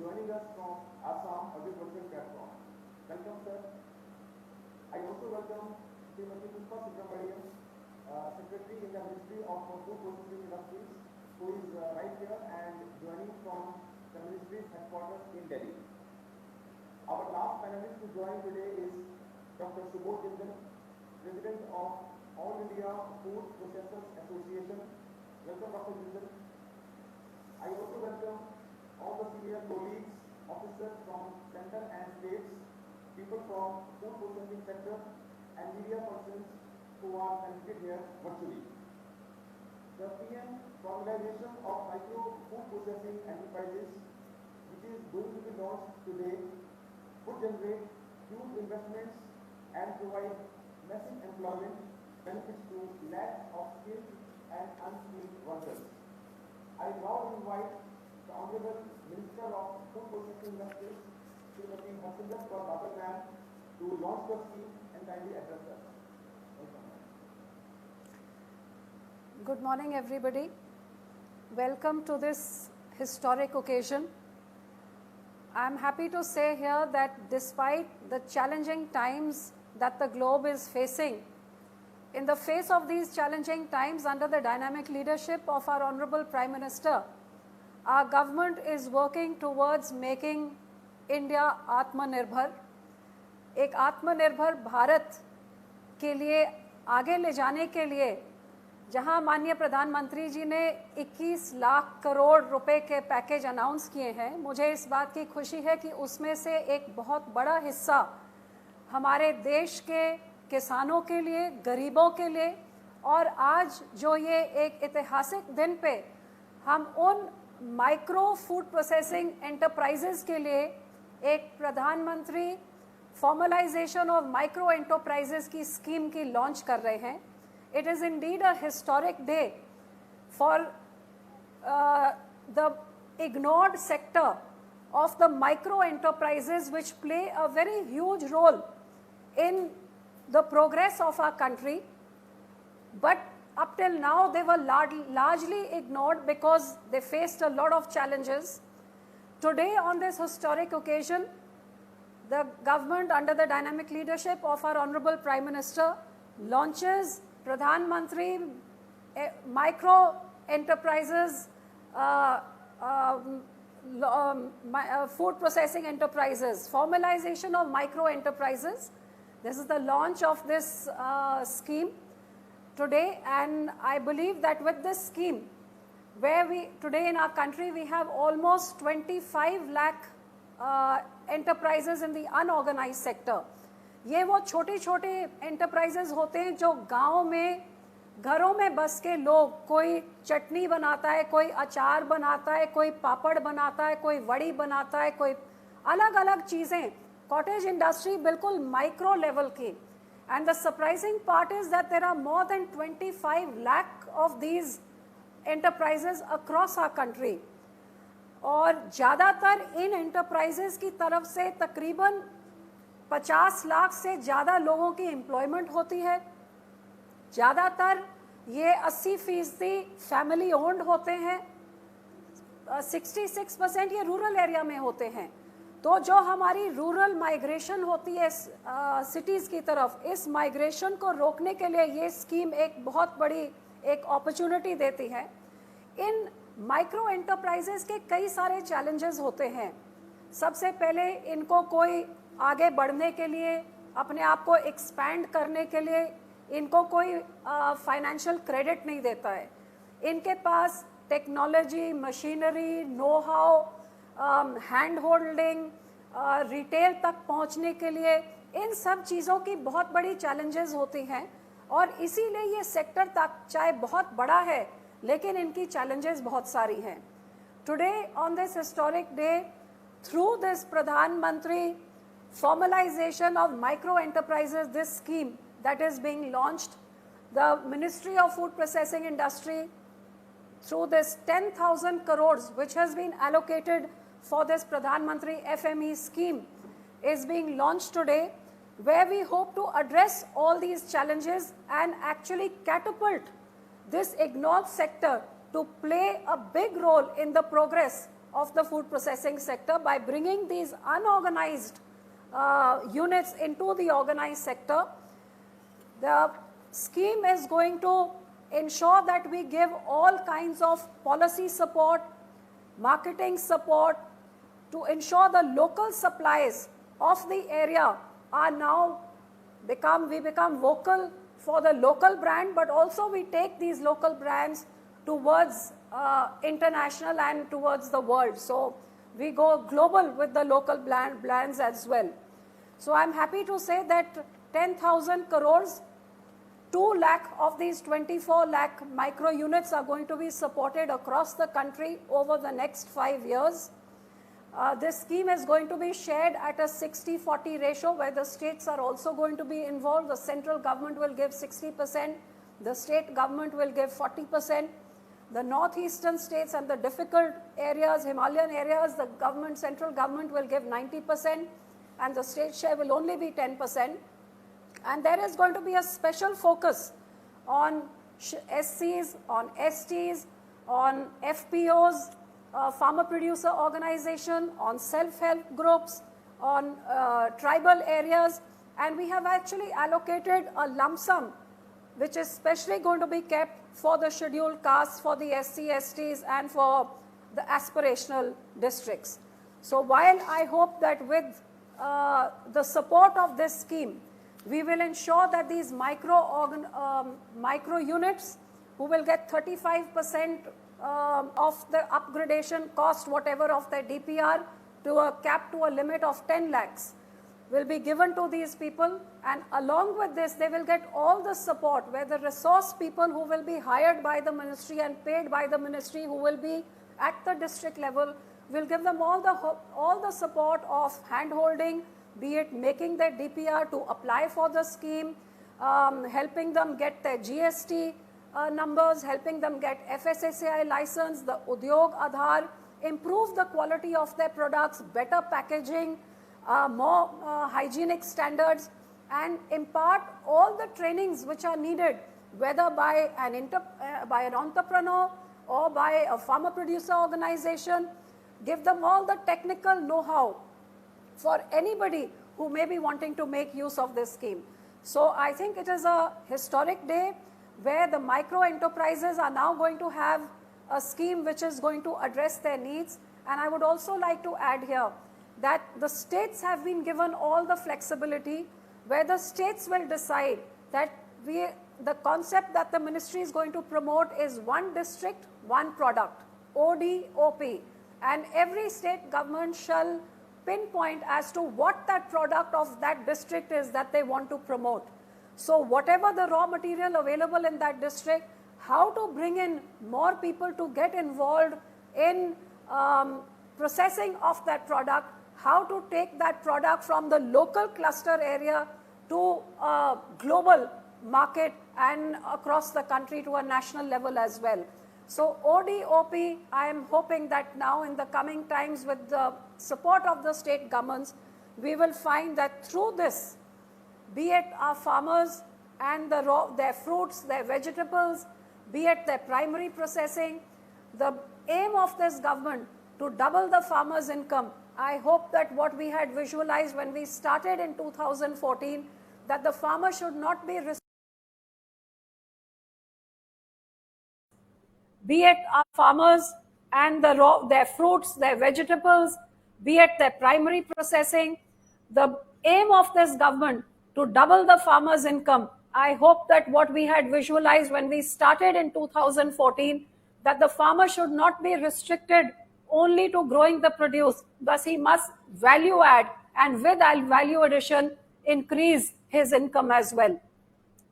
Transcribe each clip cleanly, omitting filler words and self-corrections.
joining us from Assam audio virtual platform. Welcome, sir. I also welcome Srimati Pushpa Subramanian, Secretary in the Ministry of Food Processing Industries, who is right here and joining from the Ministry's headquarters in Delhi. Our last panelist to join today is Dr. Subodh Jindal, President of All India Food Processors Association. Welcome, Dr. Jindal. I also welcome all the senior colleagues, officers from center and states, people from food processing sector, and media persons who are connected here virtually. The PM formalization of micro food processing enterprises, which is going to be launched today, would generate huge investments and provide massive employment benefits to lakhs of skilled and unskilled workers. I now invite the Honorable Minister of Food Processing Industries, Srimati Harsimrat Kaur Badal ma'am, to launch the scheme and kindly address us. Good morning, everybody. Welcome to this historic occasion. I am happy to say here that despite the challenging times that the globe is facing, in the face of these challenging times, under the dynamic leadership of our Honorable Prime Minister, our government is working towards making India Atmanirbhar. एक आत्मनिर्भर भारत के लिए आगे ले जाने के लिए जहां माननीय प्रधानमंत्री जी ने 21 लाख करोड़ रुपए के पैकेज अनाउंस किए हैं, मुझे इस बात की खुशी है कि उसमें से एक बहुत बड़ा हिस्सा हमारे देश के किसानों के लिए, गरीबों के लिए, और आज जो ये एक ऐतिहासिक दिन पे हम उन माइक्रो फूड प्रोसेसिंग एंटरप्राइजेस के लिए एक प्रधानमंत्री फॉर्मलाइजेशन ऑफ माइक्रो एंटरप्राइजेस की स्कीम की लॉन्च कर रहे हैं. It is indeed a historic day for the ignored sector of the micro enterprises, which play a very huge role in the progress of our country. But up till now, they were largely ignored because they faced a lot of challenges. Today, on this historic occasion, the government, under the dynamic leadership of our Honorable Prime Minister, launches Pradhan Mantri Micro Enterprises, Food Processing Enterprises, formalization of micro enterprises. This is the launch of this scheme today, and I believe that with this scheme, where today in our country we have almost 25 lakh enterprises in the unorganized sector. ये वो छोटे छोटे enterprises होते हैं जो गांव में, घरों में बस के लोग, कोई चटनी बनाता है, कोई अचार बनाता है, कोई पापड़ बनाता है, कोई वड़ी बनाता है, कोई अलग अलग चीज़ें, कॉटेज इंडस्ट्री बिल्कुल माइक्रो लेवल की. And the surprising part is that there are more than 25 lakh of these enterprises across our country. और ज़्यादातर इन एंटरप्राइजेज की तरफ से तकरीबन 50 लाख से ज़्यादा लोगों की एम्प्लॉयमेंट होती है. ज़्यादातर ये 80% फैमिली ओन्ड होते हैं, 66% ये रूरल एरिया में होते हैं. तो जो हमारी रूरल माइग्रेशन होती है सिटीज़ की तरफ, इस माइग्रेशन को रोकने के लिए ये स्कीम एक बहुत बड़ी एक अपॉर्चुनिटी देती है. इन माइक्रो एंटरप्राइजेस के कई सारे चैलेंजेस होते हैं. सबसे पहले इनको कोई आगे बढ़ने के लिए, अपने आप को एक्सपैंड करने के लिए इनको कोई फाइनेंशियल क्रेडिट नहीं देता है. इनके पास technology, machinery, know how, hand holding, retail तक पहुंचने के लिए, इन सब चीज़ों की बहुत बड़ी चैलेंजेस होती हैं. और इसीलिए ये सेक्टर तक चाहे बहुत बड़ा है, लेकिन इनकी चैलेंजेस बहुत सारी हैं. Today on this historic day, through this प्रधानमंत्री formalization of micro enterprises, this scheme that is being launched, the Ministry of Food Processing Industry, through this 10,000 crores which has been allocated for this Pradhan Mantri FME scheme, is being launched today, where we hope to address all these challenges and actually catapult this ignored sector to play a big role in the progress of the food processing sector by bringing these unorganized units into the organized sector. The scheme is going to ensure that we give all kinds of policy support, marketing support to ensure the local supplies of the area are now we become vocal for the local brand, but also we take these local brands towards international and towards the world. So we go global with the local brands as well. So I'm happy to say that 10,000 crores, 2 lakh of these 24 lakh micro units are going to be supported across the country over the next 5 years. This scheme is going to be shared at a 60-40 ratio, where the states are also going to be involved. The central government will give 60%, the state government will give 40%. The northeastern states and the difficult areas, Himalayan areas, the central government will give 90%, and the state share will only be 10%. And there is going to be a special focus on SCs, on STs, on FPOs, farmer producer organization, on self-help groups, on tribal areas, and we have actually allocated a lump sum which is specially going to be kept for the scheduled castes, for the SC, STs, and for the aspirational districts. So while I hope that with the support of this scheme, we will ensure that these micro units who will get 35% of the upgradation cost, whatever of their DPR, to a cap to a limit of 10 lakhs will be given to these people, and along with this they will get all the support, where the resource people who will be hired by the ministry and paid by the ministry, who will be at the district level, will give them all the support of hand-holding, be it making their DPR to apply for the scheme, helping them get their GST numbers, helping them get FSSAI license, the Udyog Aadhaar, improve the quality of their products, better packaging, more hygienic standards, and impart all the trainings which are needed, whether by an entrepreneur or by a farmer producer organization. Give them all the technical know-how for anybody who may be wanting to make use of this scheme. So I think it is a historic day where the micro enterprises are now going to have a scheme which is going to address their needs. And I would also like to add here that the states have been given all the flexibility, where the states will decide that the concept that the ministry is going to promote is one district, one product, ODOP, and every state government shall pinpoint as to what that product of that district is that they want to promote. So whatever the raw material available in that district, how to bring in more people to get involved in processing of that product, how to take that product from the local cluster area to a global market and across the country to a national level as well. So ODOP, I am hoping that now in the coming times, with the support of the state governments, we will find that through this, be it our farmers and their fruits, their vegetables, be it their primary processing, the aim of this government to double the farmers' income. I hope that what we had visualized when we started in 2014, that the farmer should not be be it our farmers and their fruits, their vegetables, be it their primary processing, the aim of this government to double the farmers' income. I hope that what we had visualized when we started in 2014, that the farmer should not be restricted only to growing the produce, thus he must value add, and with value addition increase his income as well.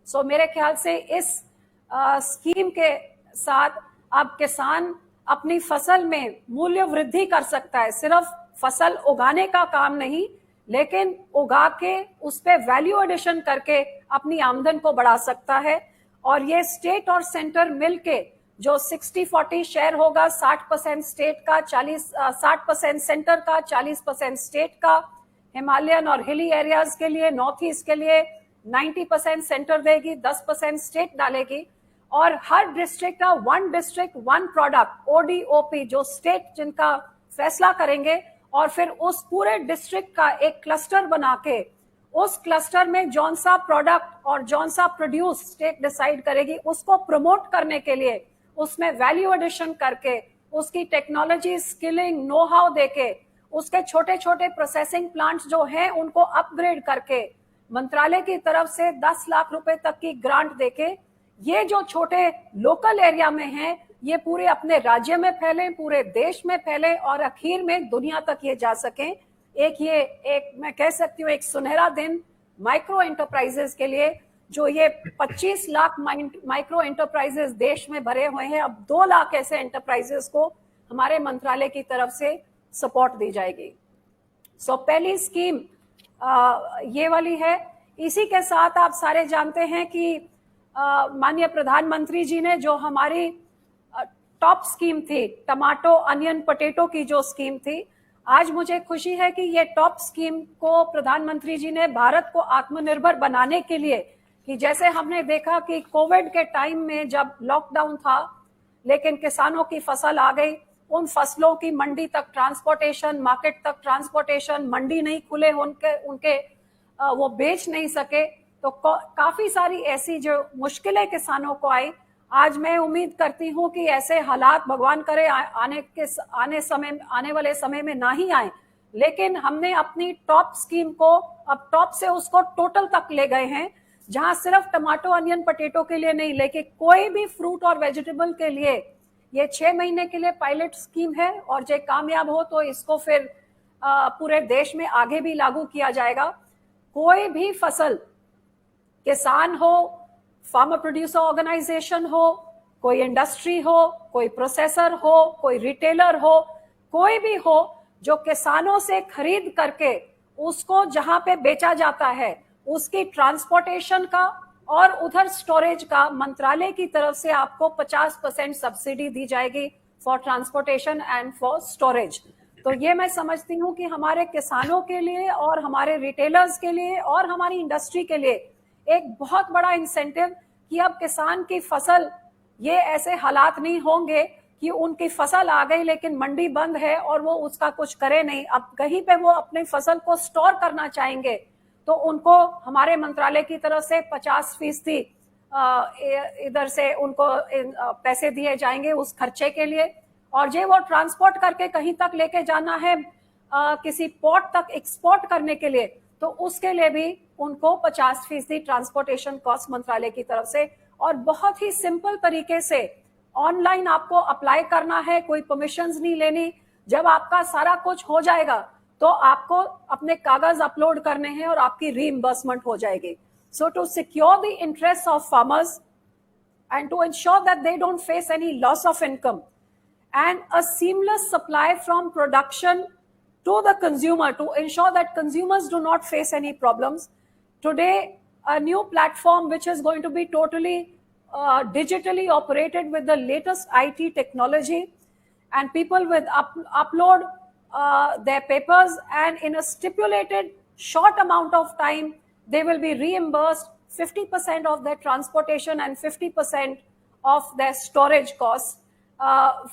So मेरे ख्याल से इस scheme के साथ अब किसान अपनी फसल में मूल्य वृद्धि कर सकता है, सिर्फ फसल उगाने का काम नहीं, लेकिन उगा के उस पे वैल्यू एडिशन करके अपनी आमदन को बढ़ा सकता है। और ये स्टेट और सेंटर मिलके जो 60-40 शेयर होगा, 60% स्टेट का, 60% सेंटर का, 40% स्टेट का, हिमालयन और हिली एरियाज के लिए, नॉर्थ ईस्ट के लिए 90% सेंटर देगी, 10% स्टेट डालेगी, और हर डिस्ट्रिक्ट का 1 डिस्ट्रिक्ट 1 प्रोडक्ट ODOP, जो स्टेट जिनका फैसला करेंगे और फिर उस पूरे डिस्ट्रिक्ट का एक क्लस्टर बना के उस क्लस्टर में जौन सा प्रोडक्ट और जौन सा प्रोड्यूस स्टेट डिसाइड करेगी उसको प्रमोट करने के लिए उसमें वैल्यू एडिशन करके उसकी टेक्नोलॉजी स्किलिंग नो हाउ देके उसके छोटे छोटे प्रोसेसिंग प्लांट्स जो हैं उनको अपग्रेड करके मंत्रालय की तरफ से 10 लाख रुपए तक की ग्रांट देके ये जो छोटे लोकल एरिया में हैं ये पूरे अपने राज्य में फैले, पूरे देश में फैले और आखिर में दुनिया तक ये जा सके। एक मैं कह सकती हूँ एक सुनहरा दिन माइक्रो एंटरप्राइजेस के लिए, जो ये 25 लाख माइक्रो एंटरप्राइजेस देश में भरे हुए हैं। अब 2 लाख ऐसे एंटरप्राइजेस को हमारे मंत्रालय की तरफ से सपोर्ट दी जाएगी। सो पहली स्कीम ये वाली है। इसी के साथ आप सारे जानते हैं कि माननीय प्रधानमंत्री जी ने जो हमारी टॉप स्कीम थी टमाटो अनियन पोटैटो की जो स्कीम थी, आज मुझे खुशी है कि ये टॉप स्कीम को प्रधानमंत्री जी ने भारत को आत्मनिर्भर बनाने के लिए, कि जैसे हमने देखा कि कोविड के टाइम में जब लॉकडाउन था लेकिन किसानों की फसल आ गई, उन फसलों की मंडी तक ट्रांसपोर्टेशन, मार्केट तक ट्रांसपोर्टेशन, मंडी नहीं खुले उनके वो बेच नहीं सके, तो काफी सारी ऐसी जो मुश्किलें किसानों को आई। आज मैं उम्मीद करती हूं कि ऐसे हालात भगवान करे आने वाले समय में ना ही आए, लेकिन हमने अपनी टॉप स्कीम को अब टॉप से उसको टोटल तक ले गए हैं, जहां सिर्फ टमाटो अनियन पोटैटो के लिए नहीं, लेकिन कोई भी फ्रूट और वेजिटेबल के लिए ये 6 महीने के लिए पायलट स्कीम है और जो कामयाब हो तो इसको फिर पूरे देश में आगे भी लागू किया जाएगा। कोई भी फसल, किसान हो, फार्मर प्रोड्यूसर ऑर्गेनाइजेशन हो, कोई इंडस्ट्री हो, कोई प्रोसेसर हो, कोई रिटेलर हो, कोई भी हो, जो किसानों से खरीद करके उसको जहां पे बेचा जाता है उसकी ट्रांसपोर्टेशन का और उधर स्टोरेज का मंत्रालय की तरफ से आपको 50% सब्सिडी दी जाएगी for transportation and for storage. तो ये मैं समझती हूँ कि हमारे किसानों के लिए और हमारे रिटेलर्स के लिए और हमारी इंडस्ट्री के लिए एक बहुत बड़ा इंसेंटिव कि अब किसान की फसल, ये ऐसे हालात नहीं होंगे कि उनकी फसल आ गई लेकिन मंडी बंद है और वो उसका कुछ करे नहीं। अब कहीं पे वो अपनी फसल को स्टोर करना चाहेंगे तो उनको हमारे मंत्रालय की तरफ से 50% इधर से उनको पैसे दिए जाएंगे उस खर्चे के लिए, और जो वो ट्रांसपोर्ट करके कहीं तक लेके जाना है किसी पोर्ट तक एक्सपोर्ट करने के लिए, तो उसके लिए भी उनको 50% ट्रांसपोर्टेशन कॉस्ट मंत्रालय की तरफ से। और बहुत ही सिंपल तरीके से ऑनलाइन आपको अप्लाई करना है, कोई परमिशंस नहीं लेनी। जब आपका सारा कुछ हो जाएगा तो आपको अपने कागज अपलोड करने हैं और आपकी रीइंबर्समेंट हो जाएगी। So to secure the interest of farmers and to ensure that they don't face any loss of income and a seamless supply from production to the consumer, to ensure that consumers do not face any problems. Today, a new platform which is going to be totally digitally operated with the latest IT technology, and people will upload their papers, and in a stipulated short amount of time, they will be reimbursed 50% of their transportation and 50% of their storage costs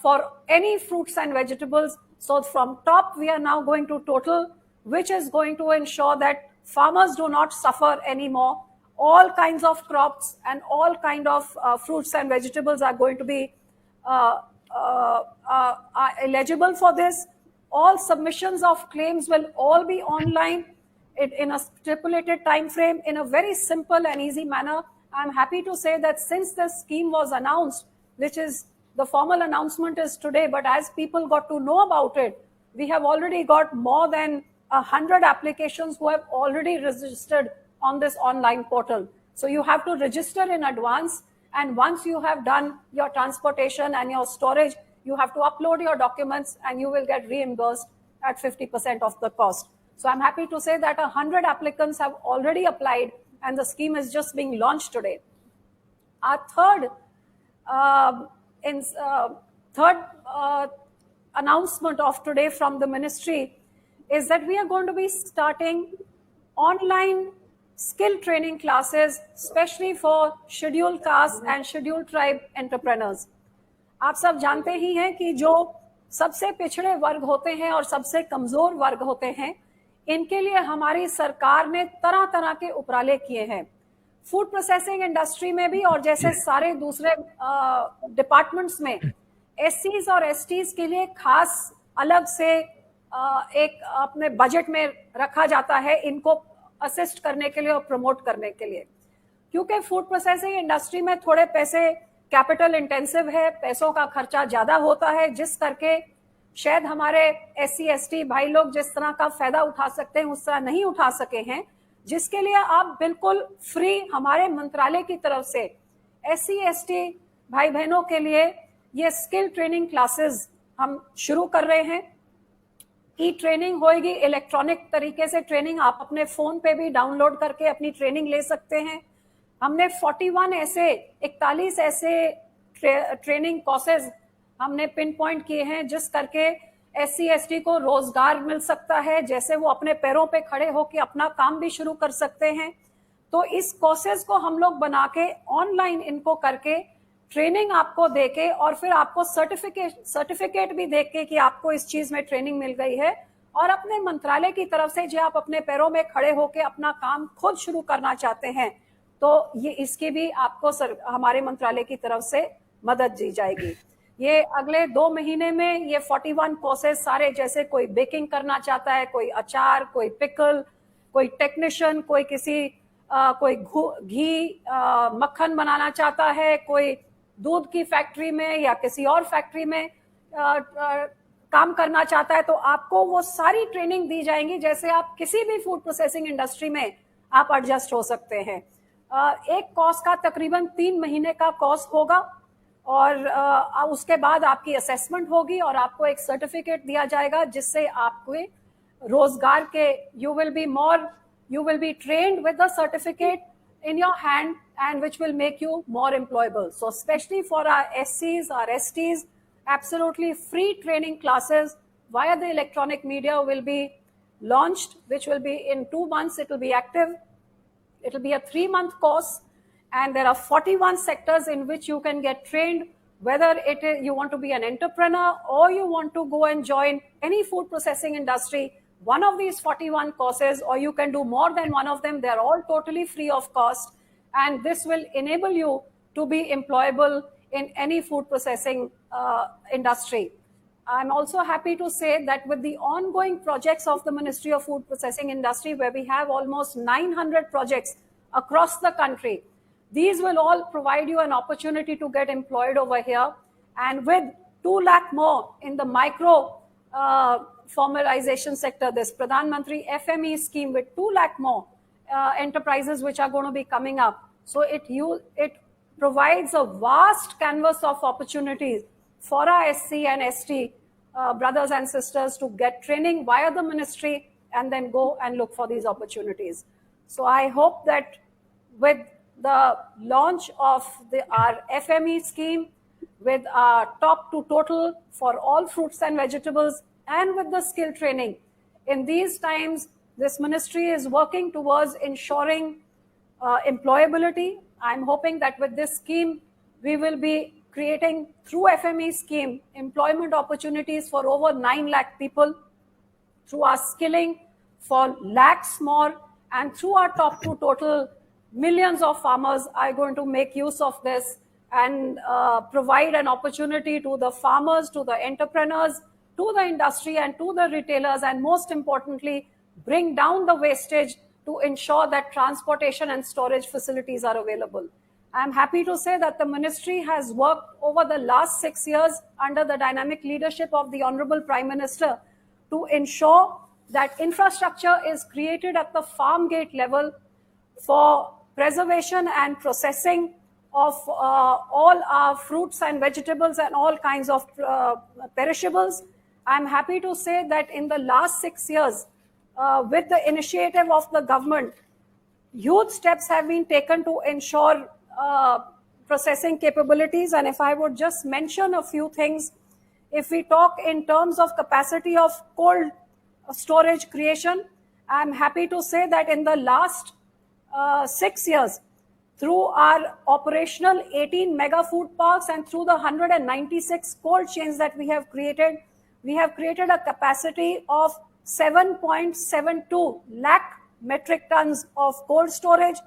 for any fruits and vegetables. So from top, we are now going to total, which is going to ensure that farmers do not suffer anymore. All kinds of crops and all kind of fruits and vegetables are going to be eligible for this. All submissions of claims will all be online in a stipulated time frame, in a very simple and easy manner. I'm happy to say that since this scheme was announced, which is the formal announcement is today, but as people got to know about it, we have already got more than 100 applications who have already registered on this online portal. So you have to register in advance, and once you have done your transportation and your storage, you have to upload your documents and you will get reimbursed at 50% of the cost. So I'm happy to say that 100 applicants have already applied and the scheme is just being launched today. Our third announcement of today from the ministry is that we are going to be starting online skill training classes, especially for scheduled caste and scheduled tribe entrepreneurs. आप सब जानते ही हैं कि जो सबसे पिछड़े वर्ग होते हैं और सबसे कमजोर वर्ग होते हैं, इनके लिए हमारी सरकार ने तरह तरह के उपराले किए हैं। फूड प्रोसेसिंग इंडस्ट्री में भी और जैसे सारे दूसरे डिपार्टमेंट्स में एससीज और एसटीज के लिए खास अलग से एक अपने बजट में रखा जाता है इनको असिस्ट करने के लिए और प्रमोट करने के लिए, क्योंकि फूड प्रोसेसिंग इंडस्ट्री में थोड़े पैसे कैपिटल इंटेंसिव है, पैसों का खर्चा ज्यादा होता है, जिस करके शायद हमारे एससी एसटी भाई लोग जिस तरह का फायदा उठा सकते हैं उस तरह नहीं उठा सके हैं, जिसके लिए आप बिल्कुल फ्री हमारे मंत्रालय की तरफ से एससी एसटी भाई बहनों के लिए ये स्किल ट्रेनिंग क्लासेस हम शुरू कर रहे हैं। ई ट्रेनिंग होगी, इलेक्ट्रॉनिक तरीके से ट्रेनिंग, आप अपने फोन पे भी डाउनलोड करके अपनी ट्रेनिंग ले सकते हैं। हमने 41 ऐसे ट्रेनिंग कोर्सेज हमने पिन पॉइंट किए हैं जिस करके एससी एसटी को रोजगार मिल सकता है, जैसे वो अपने पैरों पे खड़े होकर अपना काम भी शुरू कर सकते हैं। तो इस कोर्सेज को हम लोग बना के ऑनलाइन इनको करके ट्रेनिंग आपको देके और फिर आपको सर्टिफिकेट भी देके कि आपको इस चीज में ट्रेनिंग मिल गई है, और अपने मंत्रालय की तरफ से जो आप अपने पैरों में खड़े होके अपना काम खुद शुरू करना चाहते हैं तो ये इसकी भी आपको हमारे मंत्रालय की तरफ से मदद दी जाएगी। ये अगले 2 महीने में ये 41 कोर्सेज सारे, जैसे कोई बेकिंग करना चाहता है, कोई अचार, कोई पिकल, कोई टेक्नीशियन, कोई कोई घी मक्खन बनाना चाहता है, कोई दूध की फैक्ट्री में या किसी और फैक्ट्री में काम करना चाहता है, तो आपको वो सारी ट्रेनिंग दी जाएंगी जैसे आप किसी भी फूड प्रोसेसिंग इंडस्ट्री में आप एडजस्ट हो सकते हैं। एक कोर्स का तकरीबन 3 महीने का कोर्स होगा और उसके बाद आपकी असेसमेंट होगी और आपको एक सर्टिफिकेट दिया जाएगा जिससे आपको रोजगार के you will be trained with the certificate in your hand and which will make you more employable. So especially for our SCs, our STs, absolutely free training classes via the electronic media will be launched, which will be in 2 months. It will be active. It will be a 3-month course, and there are 41 sectors in which you can get trained, whether it is you want to be an entrepreneur or you want to go and join any food processing industry, one of these 41 courses, or you can do more than one of them. They are all totally free of cost, and this will enable you to be employable in any food processing industry. I'm also happy to say that with the ongoing projects of the Ministry of Food Processing Industry, where we have almost 900 projects across the country, these will all provide you an opportunity to get employed over here. And with 2 lakh more in the micro formalization sector, this Pradhan Mantri FME scheme with 2 lakh more enterprises which are going to be coming up. So it provides a vast canvas of opportunities for our SC and ST brothers and sisters to get training via the ministry and then go and look for these opportunities. So I hope that with the launch of our FME scheme, with our top to total for all fruits and vegetables, and with the skill training, in these times, this ministry is working towards ensuring employability. I'm hoping that with this scheme, we will be creating through FME scheme employment opportunities for over 9 lakh people, through our skilling for lakhs more, and through our top to total, millions of farmers are going to make use of this and provide an opportunity to the farmers, to the entrepreneurs, to the industry and to the retailers, and most importantly, bring down the wastage to ensure that transportation and storage facilities are available. I'm happy to say that the ministry has worked over the last 6 years under the dynamic leadership of the Honorable Prime Minister to ensure that infrastructure is created at the farm gate level for preservation and processing of all our fruits and vegetables and all kinds of perishables. I'm happy to say that in the last 6 years, with the initiative of the government, huge steps have been taken to ensure processing capabilities. And if I would just mention a few things, if we talk in terms of capacity of cold storage creation, I'm happy to say that in the last 6 years, through our operational 18 mega food parks and through the 196 cold chains that we have created, we have created a capacity of 7.72 lakh metric tons of cold storage.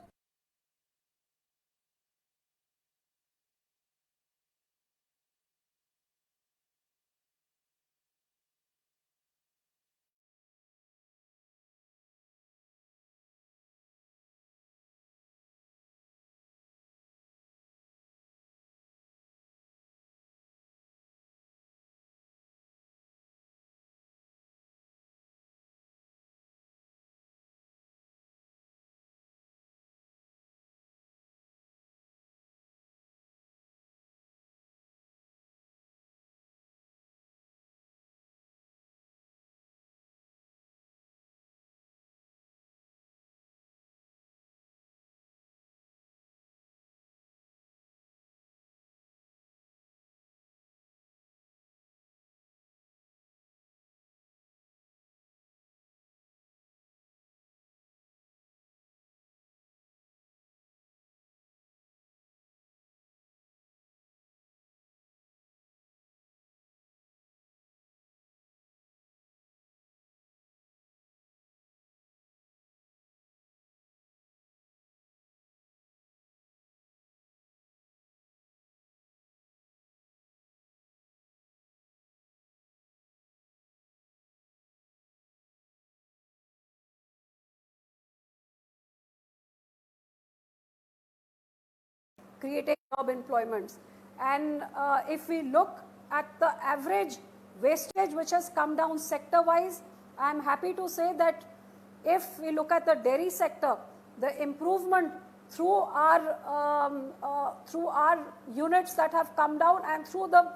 Creating job employments. And if we look at the average wastage which has come down sector wise, I am happy to say that if we look at the dairy sector, the improvement through our units that have come down and through the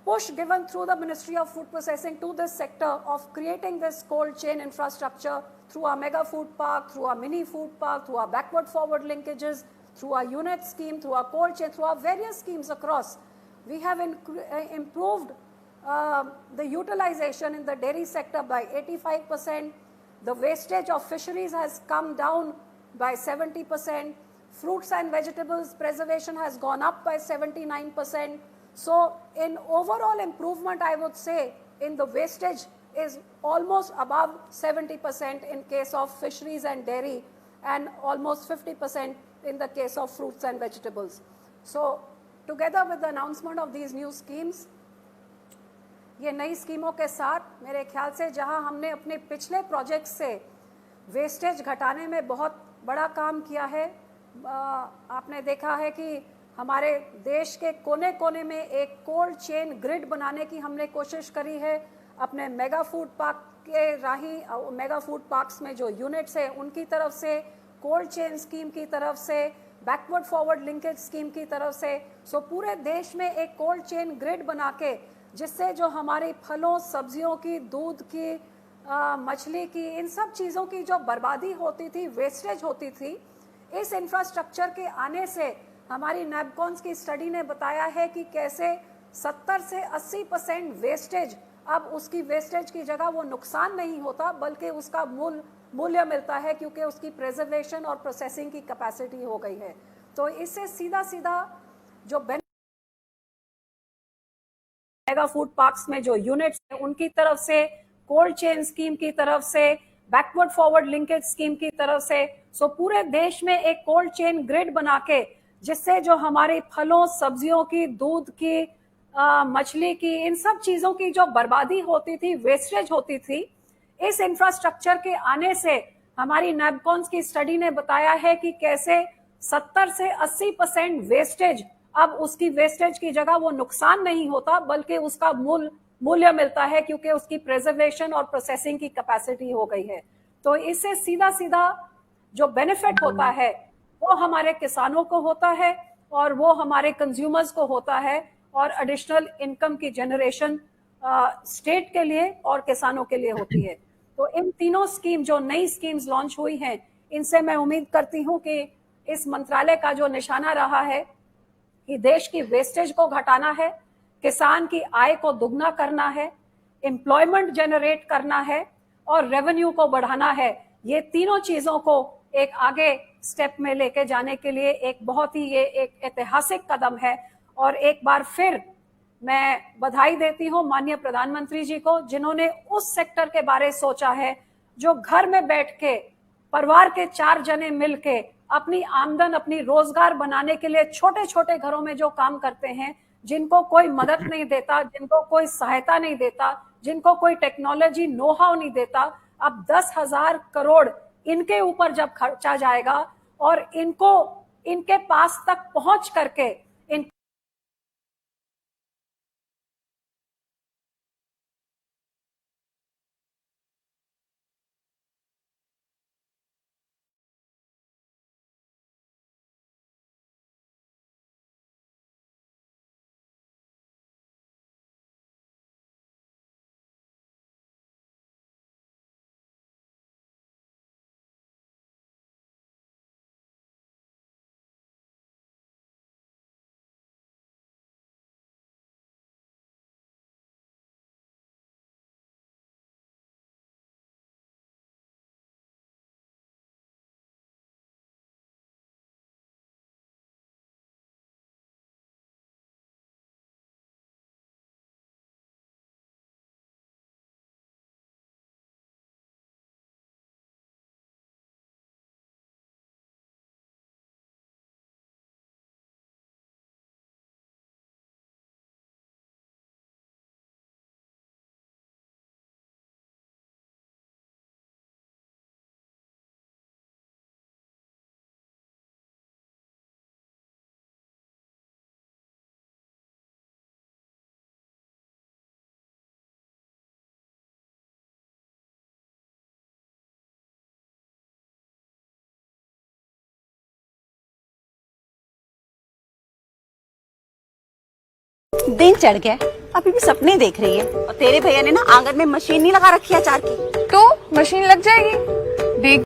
push given through the Ministry of Food Processing to this sector of creating this cold chain infrastructure through our mega food park, through our mini food park, through our backward forward linkages, through our unit scheme, through our cold chain, through our various schemes across, we have improved the utilization in the dairy sector by 85%. The wastage of fisheries has come down by 70%. Fruits and vegetables preservation has gone up by 79%. So in overall improvement, I would say in the wastage is almost above 70% in case of fisheries and dairy, and almost 50% in the case of fruits and vegetables. So together with the announcement of these new schemes, ये नई स्कीमों के साथ मेरे ख्याल से जहां हमने अपने पिछले प्रोजेक्ट से वेस्टेज घटाने में बहुत बड़ा काम किया है, आपने देखा है कि हमारे देश के कोने कोने में एक कोल्ड चेन ग्रिड बनाने की हमने कोशिश करी है। अपने मेगा फूड पार्क के राही मेगा फूड पार्क्स में जो यूनिट्स है उनकी तरफ से, कोल्ड चेन स्कीम की तरफ से, बैकवर्ड फॉरवर्ड लिंकेज स्कीम की तरफ से, सो पूरे देश में एक कोल्ड चेन ग्रिड बना के जिससे जो हमारे फलों, सब्जियों की, दूध की, मछली की, इन सब चीज़ों की जो बर्बादी होती थी, वेस्टेज होती थी, इस इंफ्रास्ट्रक्चर के आने से हमारी नैपकॉन्स की स्टडी ने बताया है कि कैसे 70 से 80% वेस्टेज, अब उसकी वेस्टेज की जगह वो नुकसान नहीं होता बल्कि उसका मूल्य मिलता है क्योंकि उसकी प्रिजर्वेशन और प्रोसेसिंग की कैपेसिटी हो गई है। तो इससे सीधा सीधा जो मेगा फूड पार्क्स में जो यूनिट्स हैं उनकी तरफ से, कोल्ड चेन स्कीम की तरफ से, बैकवर्ड फॉरवर्ड लिंकेज स्कीम की तरफ से, सो पूरे देश में एक कोल्ड चेन ग्रिड बना के जिससे जो हमारे फलों, सब्जियों की, दूध की, मछली की, इन सब चीजों की जो बर्बादी होती थी, वेस्टेज होती थी, इस इंफ्रास्ट्रक्चर के आने से हमारी नैपकॉन्स की स्टडी ने बताया है कि कैसे 70 से 80% वेस्टेज, अब उसकी वेस्टेज की जगह वो नुकसान नहीं होता बल्कि उसका मूल्य मिलता है क्योंकि उसकी प्रिजर्वेशन और प्रोसेसिंग की कैपेसिटी हो गई है। तो इससे सीधा सीधा जो बेनिफिट होता है वो हमारे किसानों को होता है और वो हमारे कंज्यूमर्स को होता है और एडिशनल इनकम की जनरेशन स्टेट के लिए और किसानों के लिए होती है। तो इन तीनों स्कीम, जो नई स्कीम्स लॉन्च हुई हैं, इनसे मैं उम्मीद करती हूं कि इस मंत्रालय का जो निशाना रहा है कि देश की वेस्टेज को घटाना है, किसान की आय को दुगना करना है, एम्प्लॉयमेंट जनरेट करना है और रेवेन्यू को बढ़ाना है, ये तीनों चीजों को एक आगे स्टेप में लेके जाने के लिए एक बहुत ही ये एक ऐतिहासिक कदम है। और एक बार फिर मैं बधाई देती हूँ माननीय प्रधानमंत्री जी को, जिन्होंने उस सेक्टर के बारे सोचा है जो घर में बैठ के परिवार के 4 जने मिलके अपनी आमदन, अपनी रोजगार बनाने के लिए छोटे छोटे घरों में जो काम करते हैं, जिनको कोई मदद नहीं देता, जिनको कोई सहायता नहीं देता, जिनको कोई टेक्नोलॉजी नो हाउ नहीं देता, अब 10,000 करोड़ इनके ऊपर जब खर्चा जाएगा और इनको इनके पास तक पहुंच करके इन दिन चढ़ गया, अभी भी सपने देख रही है। और तेरे भैया ने ना आंगन में मशीन नहीं लगा रखी है अचार की। तो मशीन लग जाएगी, देख।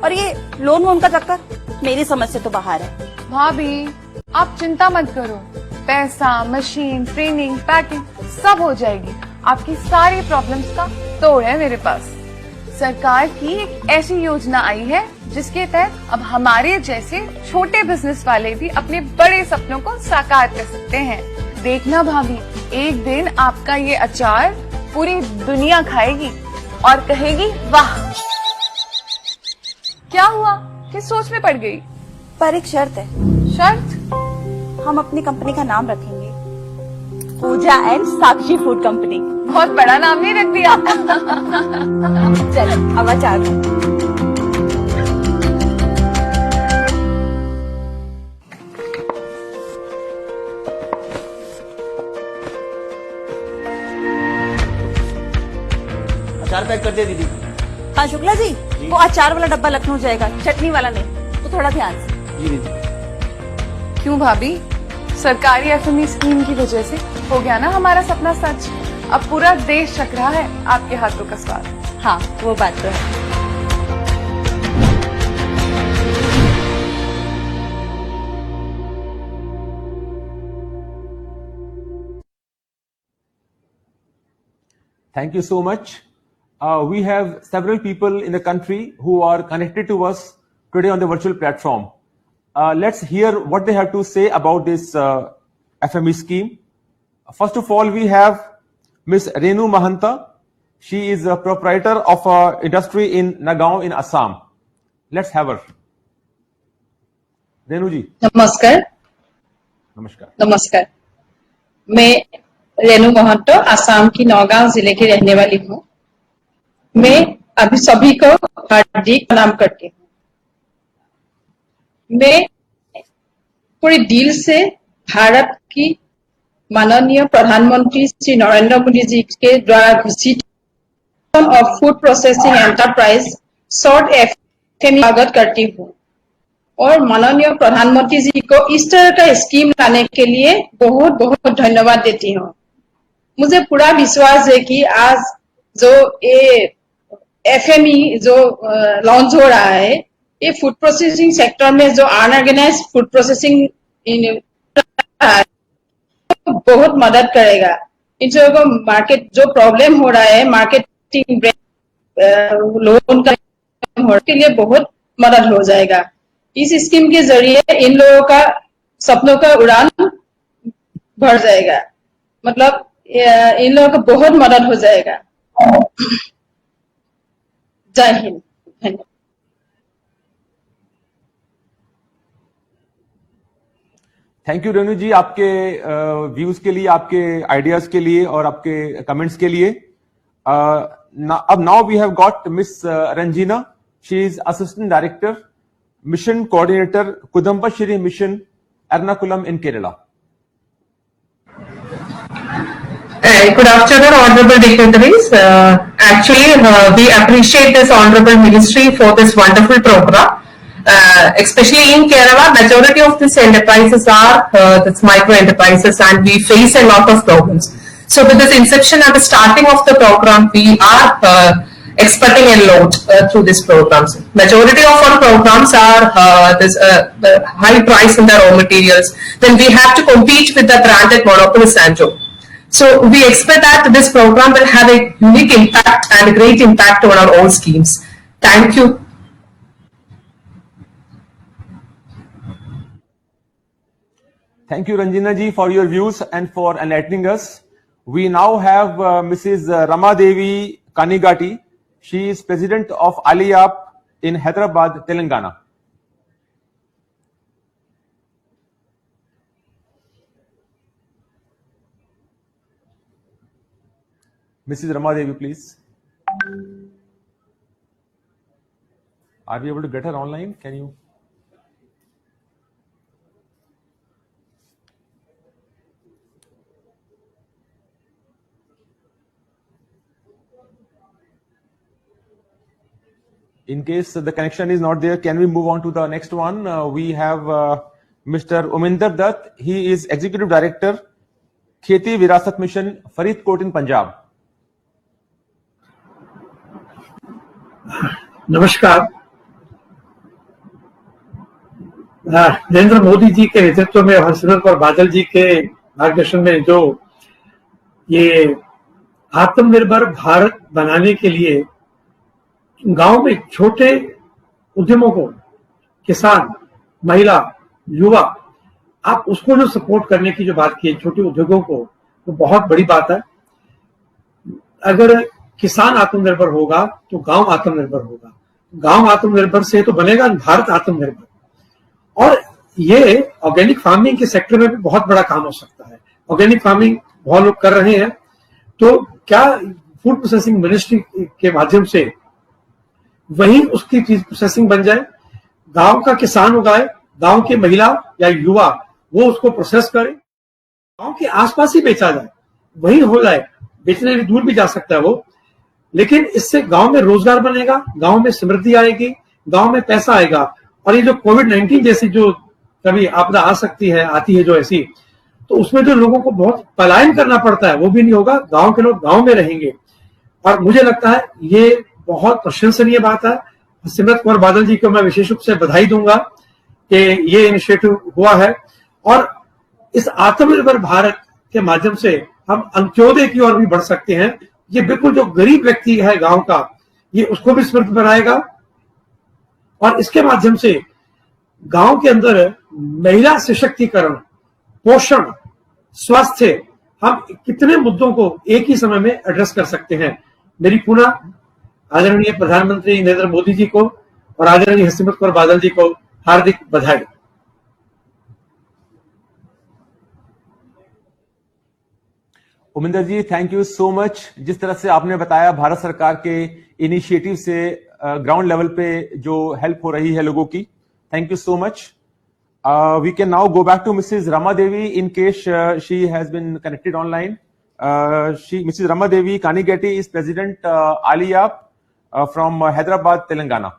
और ये लोन वोन का चक्कर मेरी समझ से तो बाहर है। भाभी आप चिंता मत करो, पैसा, मशीन, ट्रेनिंग, पैकिंग सब हो जाएगी। आपकी सारी प्रॉब्लम्स का तोड़ है मेरे पास। सरकार की एक ऐसी योजना आई है जिसके तहत अब हमारे जैसे छोटे बिजनेस वाले भी अपने बड़े सपनों को साकार कर सकते हैं। देखना भाभी, एक दिन आपका ये अचार पूरी दुनिया खाएगी और कहेगी वाह। क्या हुआ, किस सोच में पड़ गई? पर एक शर्त है। शर्त? हम अपनी कंपनी का नाम रखेंगे पूजा एंड साक्षी फूड कंपनी। बहुत बड़ा नाम नहीं रख दिया। चल अब अचार दो। अचार पैक कर दे दीदी। हाँ शुक्ला जी, वो अचार वाला डब्बा लखनऊ जाएगा, चटनी वाला नहीं, तो थोड़ा ध्यान से। जी दीदी। क्यों भाभी, सरकारी एफएमई स्कीम की वजह से हो गया ना हमारा सपना सच। अब पूरा देश चख रहा है आपके हाथों का स्वाद। हाँ वो बात तो है। Thank you so much. We have several people in the country who are connected to us today on the virtual platform. Let's hear what they have to say about this FME scheme. First of all, we have Ms. Renu Mahanta. She is a proprietor of a industry in Nagaon in Assam. Let's have her. Renu ji. नमस्कार। नमस्कार। नमस्कार, मैं रेनू महतो आसाम की नौगांव जिले की रहने वाली हूँ। मैं अभी सभी को हार्दिक प्रणाम करती हूँ। मैं पूरी दिल से भारत की माननीय प्रधानमंत्री श्री नरेंद्र मोदी जी के द्वारा घोषित of food processing enterprise short FME स्वागत करती हूँ और माननीय प्रधानमंत्री जी को इस तरह का स्कीम लाने के लिए बहुत बहुत धन्यवाद देती हूँ। मुझे पूरा विश्वास है कि आज जो ये एफएमई जो लॉन्च हो रहा है, ये फूड प्रोसेसिंग सेक्टर में जो अनऑर्गेनाइज्ड फूड प्रोसेसिंग बहुत मदद करेगा। इन लोगों को मार्केट जो प्रॉब्लम हो रहा है, मार्केटिंग लोन के लिए बहुत मदद हो जाएगा। इस स्कीम के जरिए इन लोगों का सपनों का उड़ान बढ़ जाएगा, मतलब इन लोगों को बहुत मदद हो जाएगा। जय हिंद, धन्यवाद। थैंक यू रेणु जी, आपके व्यूज के लिए, आपके आइडियाज के लिए और आपके कमेंट्स के लिए। अब now we have got Miss Ranjeena, she is assistant director mission coordinator Kudumbashree mission Ernakulam in Kerala. Good afternoon, honorable dignitaries. We appreciate this honorable ministry for this wonderful program. Especially in Kerala, majority of these enterprises are micro enterprises, and we face a lot of problems. So with this inception at the starting of the program, we are expecting a lot through these programs. Majority of our programs are the high price in the raw materials. Then we have to compete with the branded monopolist Sanjo. So we expect that this program will have a unique impact and a great impact on our own schemes. Thank you. Thank you, Ranjina ji, for your views and for enlightening us. We now have Mrs. Rama Devi Kanigati. She is president of Aliyap in Hyderabad, Telangana. Mrs. Rama Devi, please. Are we able to get her online? Can you? In case the connection is not there, can we move on to the next one? We have Mr. Uminder Dutt. He is Executive Director, Kheti Virasat Mission, Faridkot in Punjab. नमस्कार। नरेंद्र मोदी जी के नेतृत्व में हरसिमरत कौर बादल जी के मार्गदर्शन में जो ये आत्मनिर्भर भारत बनाने के लिए गांव में छोटे उद्यमों को, किसान, महिला, युवा, आप उसको जो सपोर्ट करने की जो बात की है छोटे उद्योगों को, तो बहुत बड़ी बात है। अगर किसान आत्मनिर्भर होगा तो गांव आत्मनिर्भर होगा, गांव आत्मनिर्भर से तो बनेगा भारत आत्मनिर्भर। और ये ऑर्गेनिक फार्मिंग के सेक्टर में भी बहुत बड़ा काम हो सकता है। ऑर्गेनिक फार्मिंग बहुत लोग कर रहे हैं, तो क्या फूड प्रोसेसिंग मिनिस्ट्री के माध्यम से वही उसकी चीज प्रोसेसिंग बन जाए, गांव का किसान उगाए, गांव की महिला या युवा वो उसको प्रोसेस करे, गांव के आसपास ही बेचा जाए, वही हो जाए, बेचने के दूर भी जा सकता है वो। लेकिन इससे गांव में रोजगार बनेगा, गांव में समृद्धि आएगी, गांव में पैसा आएगा। और ये जो कोविड-19 जैसी जो कभी आपदा आ सकती है, आती है जो ऐसी, तो उसमें जो लोगों को बहुत पलायन करना पड़ता है वो भी नहीं होगा, गांव के लोग गांव में रहेंगे। और मुझे लगता है ये बहुत प्रशंसनीय बात है। सिमरत कौर बादल जी को मैं विशेष रूप से बधाई दूंगा कि ये इनिशिएटिव हुआ है। और इस आत्मनिर्भर भारत के माध्यम से हम अंत्योदय की ओर भी बढ़ सकते हैं। ये बिल्कुल जो गरीब व्यक्ति है गांव का, ये उसको भी समृद्ध बनाएगा। और इसके माध्यम से गांव के अंदर महिला सशक्तिकरण, पोषण, स्वास्थ्य, हम कितने मुद्दों को एक ही समय में एड्रेस कर सकते हैं। मेरी पुनः आदरणीय प्रधानमंत्री नरेंद्र मोदी जी को और आदरणीय सिमरत कौर बादल जी को हार्दिक बधाई। उमिंदर जी, थैंक यू सो मच। जिस तरह से आपने बताया भारत सरकार के इनिशिएटिव से ग्राउंड लेवल पे जो हेल्प हो रही है लोगों की, thank you so much. We can now go back to Mrs. Rama Devi in case she has been connected online. Mrs. Rama Devi Kanigeti is President Aliyap from Hyderabad, Telangana.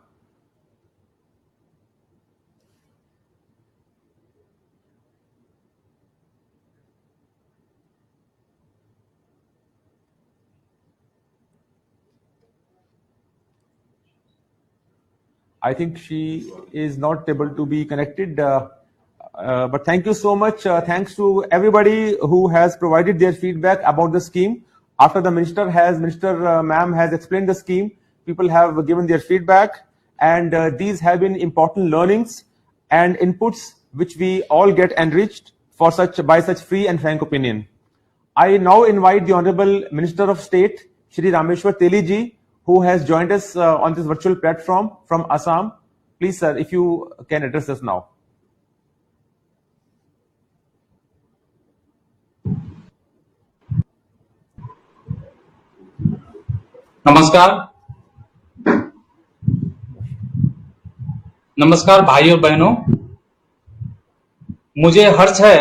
I think she is not able to be connected, but thank you so much. Thanks to everybody who has provided their feedback about the scheme. After the Minister Ma'am has explained the scheme, people have given their feedback, and these have been important learnings and inputs which we all get enriched by such free and frank opinion. I now invite the Honorable Minister of State, Shri Rameshwar Teli ji, who has joined us on this virtual platform from Assam. Please, sir, if you can address us now. नमस्कार भाई और बहनों, मुझे हर्ष है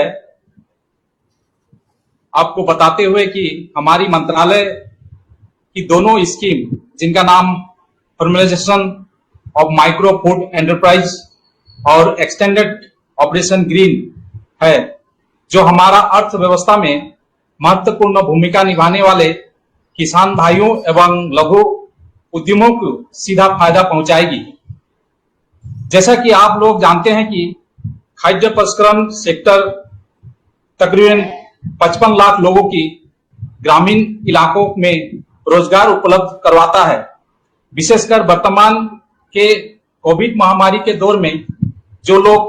आपको बताते हुए कि हमारी मंत्रालय की दोनों स्कीम, जिनका नाम formalisation of micro food enterprise और एक्सटेंडेड ऑपरेशन ग्रीन है, जो हमारा अर्थव्यवस्था में महत्वपूर्ण भूमिका निभाने वाले किसान भाइयों एवं लघु उद्यमों को सीधा फायदा पहुंचाएगी। जैसा कि आप लोग जानते हैं कि खाद्य प्रसंस्करण सेक्टर तकरीबन 55 लाख लोगों की ग्रामीण इलाकों में रोजगार उपलब्ध करवाता है। विशेषकर वर्तमान के कोविड महामारी के दौर में जो लोग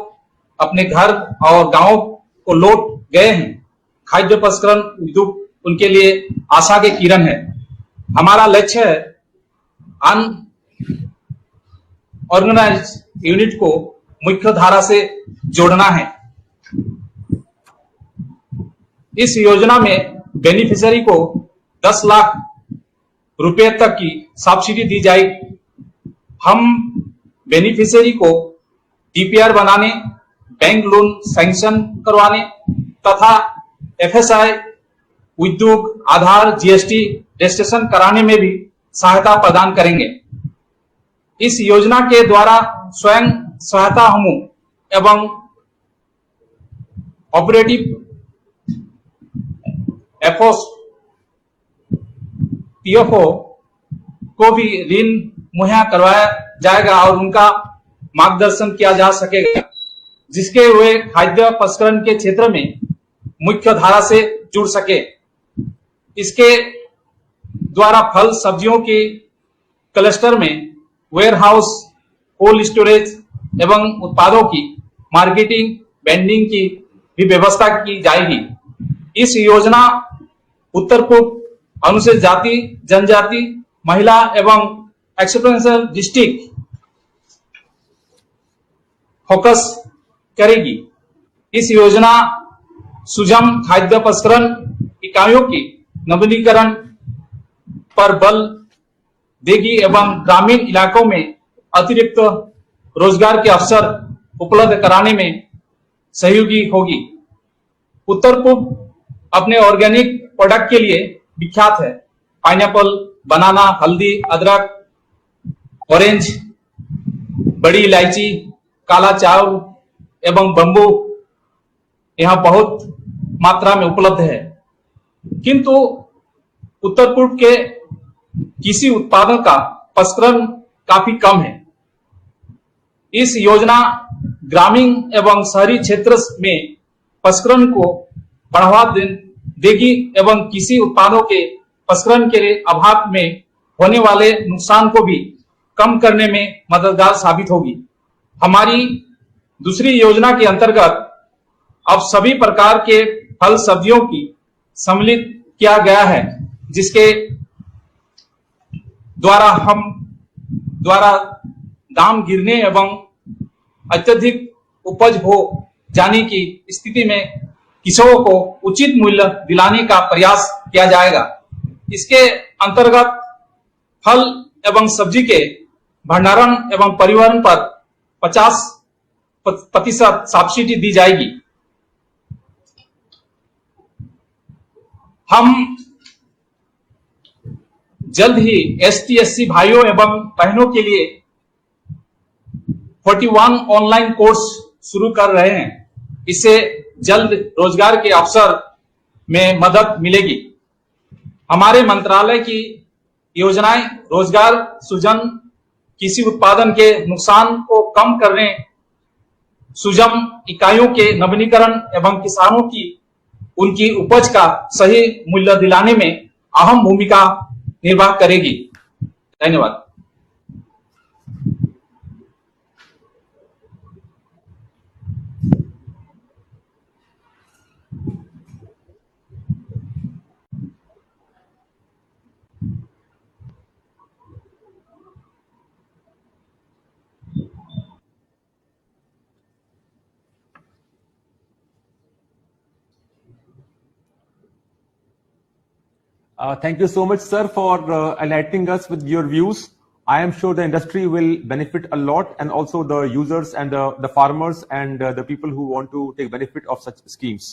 अपने घर और गांव को लौट गए हैं, खाद्य प्रसंस्करण उद्योग उनके लिए आशा के किरण है। हमारा लक्ष्य है अनऑर्गेनाइज्ड यूनिट को मुख्य धारा से जोड़ना है। इस योजना में बेनिफिशियरी को 10 लाख रुपए तक की सब्सिडी दी जाएगी। हम बेनिफिशियरी को डीपीआर बनाने, बैंक लोन सैंक्शन करवाने तथा एफएसआई, उद्योग, आधार, जीएसटी रजिस्ट्रेशन कराने में भी सहायता प्रदान करेंगे। इस योजना के द्वारा स्वयं सहायता समूह एवं ऑपरेटिव पीएफओ को भी ऋण मुहैया करवाया जाएगा और उनका मार्गदर्शन किया जा सकेगा, जिसके वे खाद्य प्रसंस्करण के क्षेत्र में मुख्य धारा से जुड़ सके। इसके द्वारा फल सब्जियों के क्लस्टर में वेयर हाउस, कोल्ड स्टोरेज एवं उत्पादों की मार्केटिंग, वेंडिंग की भी व्यवस्था की जाएगी। इस योजना उत्तर पूर्व अनुसूचित जाति, जनजाति, महिला एवं एक्सपेंशन डिस्ट्रिक्ट फोकस करेगी। इस योजना सुजम खाद्य प्रसंस्करण इकाइयों की नवीनीकरण पर बल देगी एवं ग्रामीण इलाकों में अतिरिक्त रोजगार के अवसर उपलब्ध कराने में सहयोगी होगी। उत्तर पूर्व अपने ऑर्गेनिक प्रोडक्ट के लिए विख्यात है। पाइनएप्पल, बनाना, हल्दी, अदरक, ऑरेंज, बड़ी इलायची, काला चावल एवं बंबू यहाँ बहुत मात्रा में उपलब्ध है, किंतु उत्तर पूर्व के कृषि उत्पादों का प्रसंस्करण काफी कम है। इस योजना ग्रामीण एवं शहरी क्षेत्र में प्रसंस्करण को बढ़ावा देगी एवं कृषि उत्पादों के प्रसंस्करण के अभाव में होने वाले नुकसान को भी कम करने में मददगार साबित होगी। हमारी दूसरी योजना के अंतर्गत अब सभी प्रकार के फल सब्जियों की सम्मिलित किया गया है, जिसके द्वारा दाम गिरने एवं अत्यधिक उपज हो जाने की स्थिति में किसानों को उचित मूल्य दिलाने का प्रयास किया जाएगा। इसके अंतर्गत फल एवं सब्जी के भंडारण एवं परिवहन पर प्रतिशत सब्सिडी दी जाएगी। हम जल्द ही एसटी एससी भाइयों एवं बहनों के लिए 41 ऑनलाइन कोर्स शुरू कर रहे हैं। इससे जल्द रोजगार के अवसर में मदद मिलेगी। हमारे मंत्रालय की योजनाएं रोजगार सृजन, कृषि उत्पादन के नुकसान को कम करने, सुजम इकाइयों के नवीनीकरण एवं किसानों की उनकी उपज का सही मूल्य दिलाने में अहम भूमिका निर्वाह करेगी। धन्यवाद। Thank you so much, sir, for enlightening us with your views. I am sure the industry will benefit a lot, and also the users and the farmers and the people who want to take benefit of such schemes.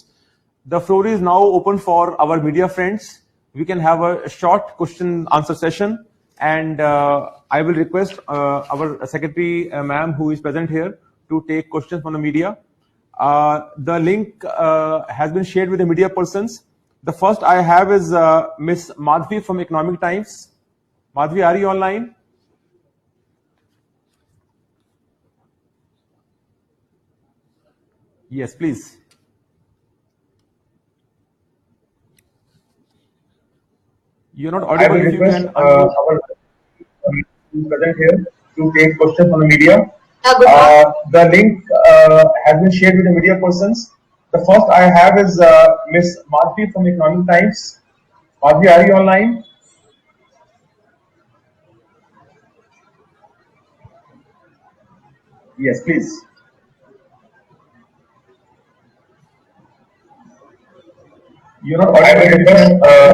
The floor is now open for our media friends. We can have a short question answer session, and I will request our secretary, ma'am, who is present here, to take questions from the media. The link has been shared with the media persons. The first I have is Miss Madhvi from Economic Times. Madhvi, are you online? Yes, please. You're not audible. I will If you request can our present here to take questions from the media. good morning. The link has been shared with the media persons. The first I have is Miss Madhvi from Economic Times. Madhvi, are you online? Yes, please. You're not audible. I will request our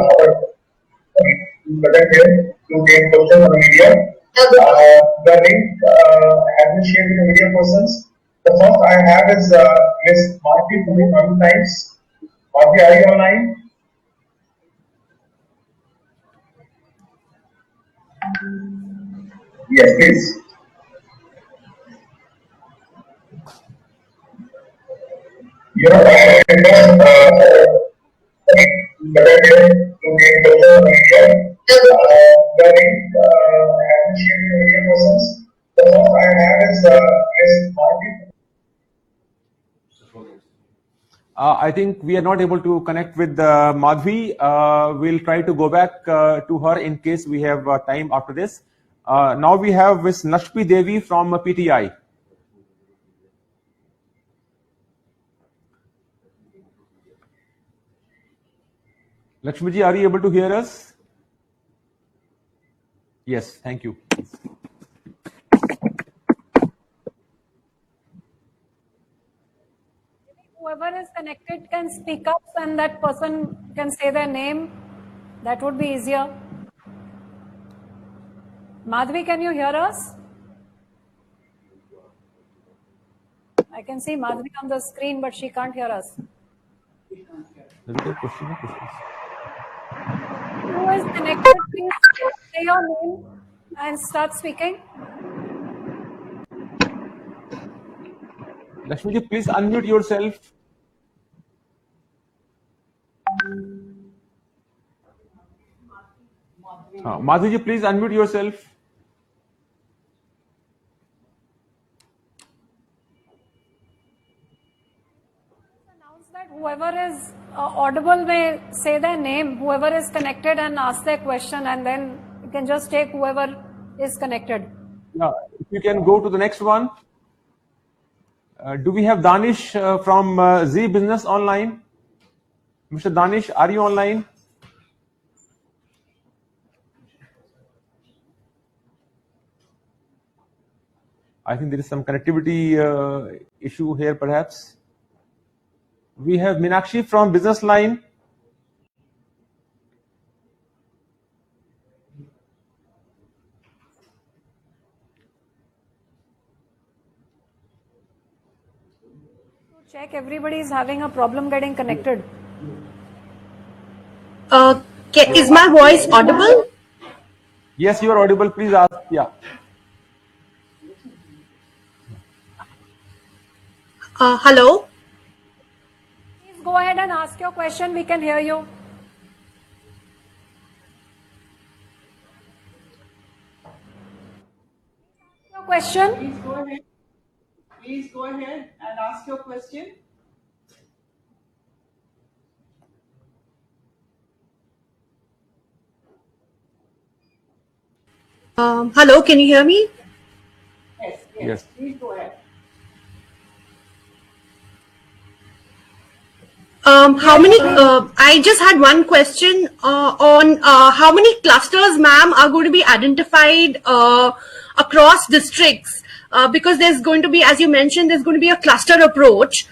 present here to take questions from the media. The link has been shared with the media persons. The first I have is Miss Madhvi from Economic Times. Madhvi, are you online? Yes, please. You're not audible. Present here to take questions from the media. The link has been shared with the media persons. The first I have is Miss Madhvi. I think we are not able to connect with Madhvi. We'll try to go back to her in case we have time after this. Now we have Miss Lakshmi Devi from PTI. Lakshmi ji, are you able to hear us? Yes, thank you. Whoever is connected can speak up and that person can say their name. That would be easier. Madhvi, can you hear us? I can see Madhvi on the screen, but she can't hear us. Who is connected, please say your name and start speaking. Lakshmi ji, please unmute yourself. Madhvi ji, please unmute yourself. Announce that whoever is audible may say their name, whoever is connected, and ask their question, and then you can just take whoever is connected. If you can go to the next one. Do we have Danish from Z Business online? Mr. Danish, are you online? I think there is some connectivity issue here, perhaps. We have Meenakshi from Business Line. check, everybody is having a problem getting connected. Is my voice audible? Yes, you are audible. Please ask. Yeah. Hello. Please go ahead and ask your question. We can hear you. Your question. Please go ahead. Please go ahead and ask your question. Hello, can you hear me? Yes. Please go ahead. How many? I just had one question on how many clusters, ma'am, are going to be identified across districts? Because there's going to be, as you mentioned, there's going to be a cluster approach.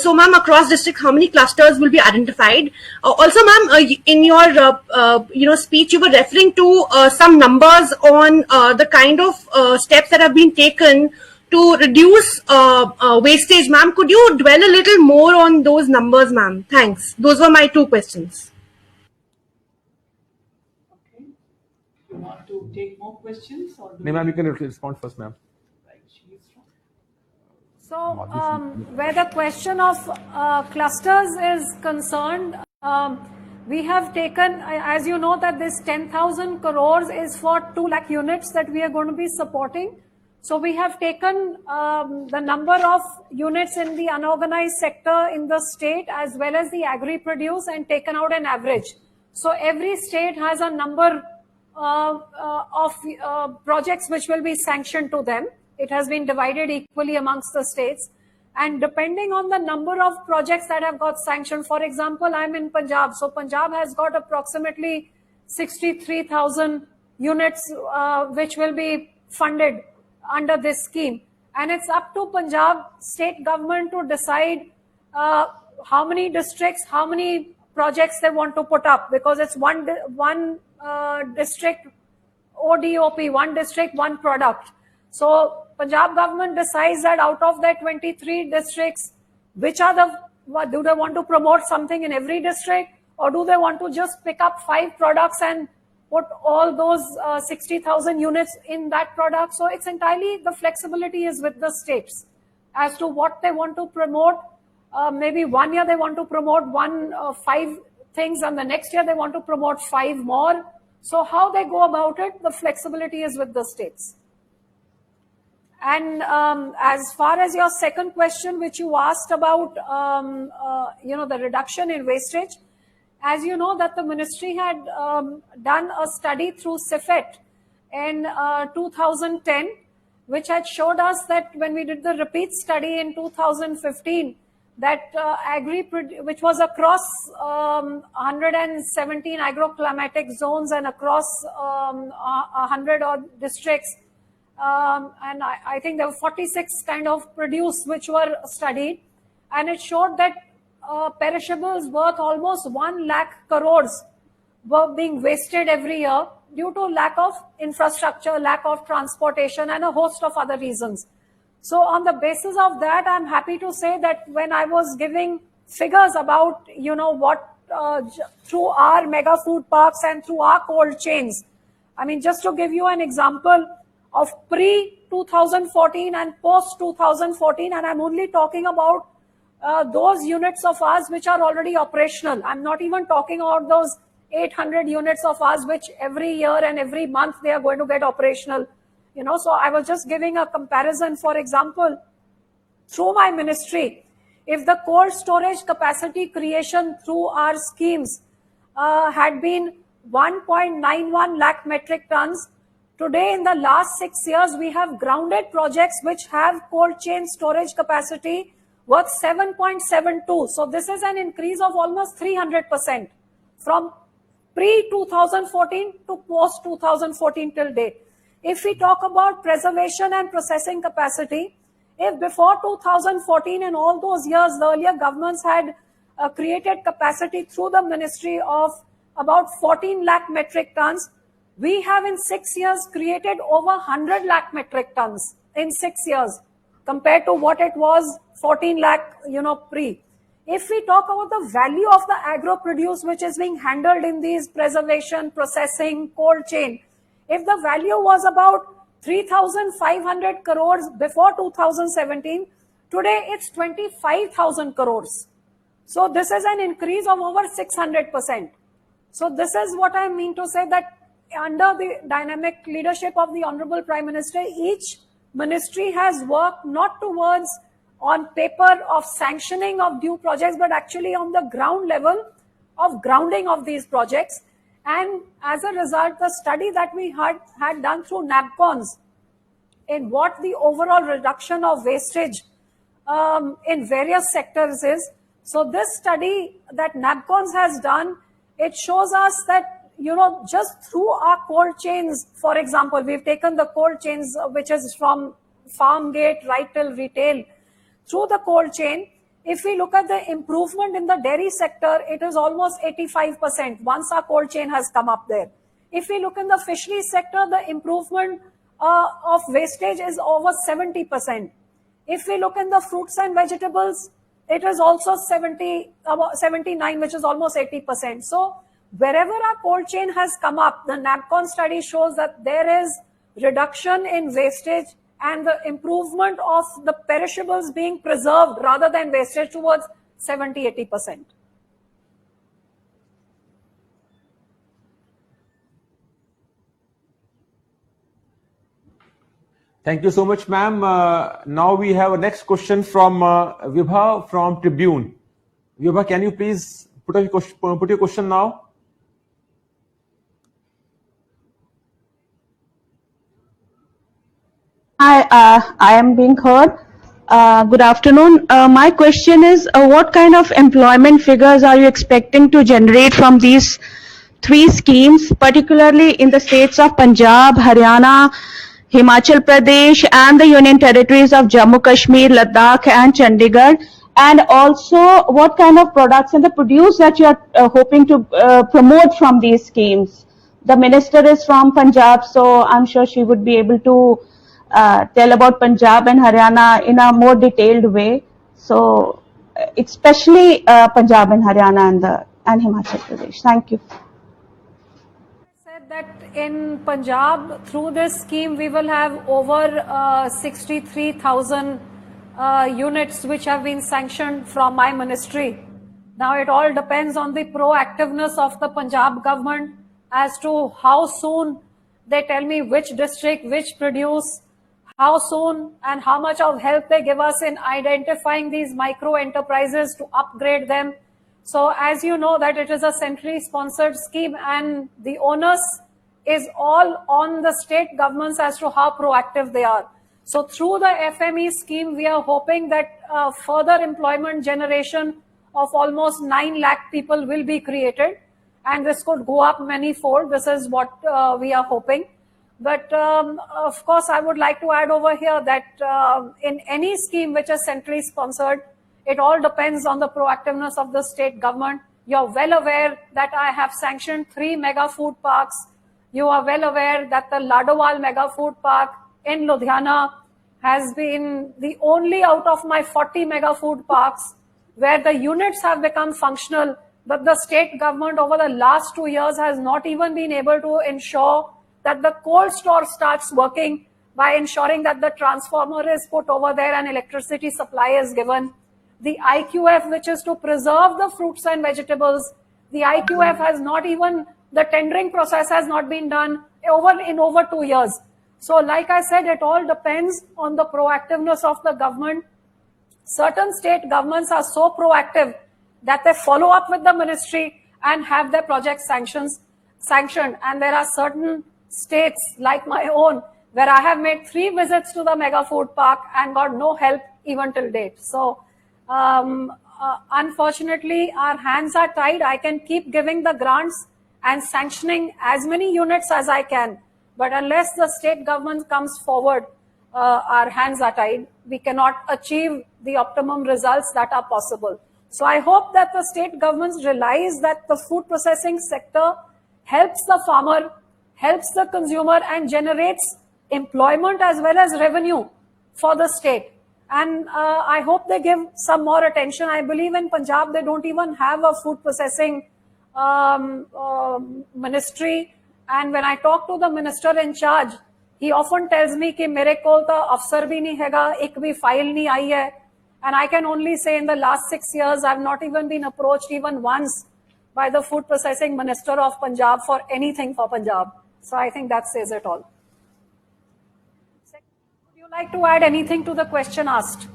So, ma'am, across districts, how many clusters will be identified? Also, ma'am, in your speech, you were referring to some numbers on the kind of steps that have been taken to reduce wastage. Ma'am, could you dwell a little more on those numbers, ma'am? Thanks. Those were my two questions. Okay. You want to take more questions? Or No, ma'am, you can respond first, ma'am. So, where the question of clusters is concerned, we have taken, as you know, that this 10,000 crores is for 2 lakh units that we are going to be supporting. So, we have taken the number of units in the unorganized sector in the state as well as the agri-produce and taken out an average. So, every state has a number of projects which will be sanctioned to them. It has been divided equally amongst the states. And depending on the number of projects that have got sanctioned, for example, I'm in Punjab. So Punjab has got approximately 63,000 units which will be funded under this scheme. And it's up to Punjab state government to decide how many districts, how many projects they want to put up, because it's one district ODOP, one district, one product. So Punjab government decides that out of that 23 districts, which are do they want to promote something in every district, or do they want to just pick up 5 products and put all those 60,000 units in that product? So it's entirely, the flexibility is with the states as to what they want to promote. Maybe one year they want to promote 5 things, and the next year they want to promote 5 more. So how they go about it, the flexibility is with the states. And as far as your second question, which you asked about, the reduction in wastage, as you know that the ministry had done a study through CIFET in 2010, which had showed us that when we did the repeat study in 2015, that which was across 117 agroclimatic zones and across 100 odd districts, and I think there were 46 kind of produce which were studied, and it showed that perishables worth almost 1 lakh crores were being wasted every year due to lack of infrastructure, lack of transportation, and a host of other reasons. So on the basis of that, I'm happy to say that when I was giving figures about, what through our mega food parks and through our cold chains, I mean, just to give you an example of pre-2014 and post-2014, and I'm only talking about those units of ours which are already operational. I'm not even talking about those 800 units of ours which every year and every month they are going to get operational. So I was just giving a comparison. For example, through my ministry, if the cold storage capacity creation through our schemes had been 1.91 lakh metric tons, today in the last 6 years, we have grounded projects which have cold chain storage capacity worth 7.72. So this is an increase of almost 300% from pre-2014 to post-2014 till date. If we talk about preservation and processing capacity, if before 2014 and all those years, the earlier governments had created capacity through the ministry of about 14 lakh metric tons, we have in 6 years created over 100 lakh metric tons in 6 years. compared to what it was 14 lakh, pre. If we talk about the value of the agro produce which is being handled in these preservation, processing, cold chain, if the value was about 3,500 crores before 2017, today it's 25,000 crores. So this is an increase of over 600%. So this is what I mean to say, that under the dynamic leadership of the Honorable Prime Minister, each ministry has worked not towards on paper of sanctioning of due projects, but actually on the ground level of grounding of these projects. And as a result, the study that we had done through NABCONS in what the overall reduction of wastage in various sectors is. So this study that NABCONS has done, it shows us that, just through our cold chains, for example, we've taken the cold chains, which is from farm gate right till retail. Through the cold chain, if we look at the improvement in the dairy sector, it is almost 85% once our cold chain has come up there. If we look in the fisheries sector, the improvement of wastage is over 70%. If we look in the fruits and vegetables, it is also 79, which is almost 80%. So wherever our cold chain has come up, the NABCON study shows that there is reduction in wastage and the improvement of the perishables being preserved rather than wastage towards 70-80%. Thank you so much, ma'am. Now we have a next question from Vibha from Tribune. Vibha, can you please put your question now? Hi, I am being heard. Good afternoon. My question is, what kind of employment figures are you expecting to generate from these three schemes, particularly in the states of Punjab, Haryana, Himachal Pradesh, and the Union Territories of Jammu Kashmir, Ladakh, and Chandigarh? And also, what kind of products and the produce that you are hoping to promote from these schemes? The minister is from Punjab, so I'm sure she would be able to tell about Punjab and Haryana in a more detailed way. So, especially Punjab and Haryana and Himachal Pradesh. Thank you. Said that in Punjab, through this scheme, we will have over 63,000 units which have been sanctioned from my ministry. Now, it all depends on the proactiveness of the Punjab government as to how soon they tell me which district, which produce, how soon and how much of help they give us in identifying these micro enterprises to upgrade them. So as you know that it is a centrally sponsored scheme and the onus is all on the state governments as to how proactive they are. So through the FME scheme, we are hoping that further employment generation of almost 9 lakh people will be created. And this could go up many-fold. This is what we are hoping. But of course, I would like to add over here that in any scheme which is centrally sponsored, it all depends on the proactiveness of the state government. You're well aware that I have sanctioned 3 mega food parks. You are well aware that the Ladowal mega food park in Ludhiana has been the only out of my 40 mega food parks where the units have become functional, but the state government over the last 2 years has not even been able to ensure that the cold store starts working by ensuring that the transformer is put over there and electricity supply is given. The IQF, which is to preserve the fruits and vegetables, the IQF has not even, the tendering process has not been done in over 2 years. So like I said, it all depends on the proactiveness of the government. Certain state governments are so proactive that they follow up with the ministry and have their project sanctioned. And there are certain states like my own where I have made 3 visits to the mega food park and got no help even till date. So unfortunately, our hands are tied. I can keep giving the grants and sanctioning as many units as I can. But unless the state government comes forward, our hands are tied. We cannot achieve the optimum results that are possible. So I hope that the state governments realize that the food processing sector helps the farmer, helps the consumer and generates employment as well as revenue for the state. And I hope they give some more attention. I believe in Punjab, they don't even have a food processing ministry. And when I talk to the minister in charge, he often tells me कि मेरे कोल तो अफसर भी नहीं हैगा, एक भी file नहीं आई है. And I can only say in the last 6 years, I've not even been approached even once by the food processing minister of Punjab for anything for Punjab. So I think that says it all. Would you like to add anything to the question asked?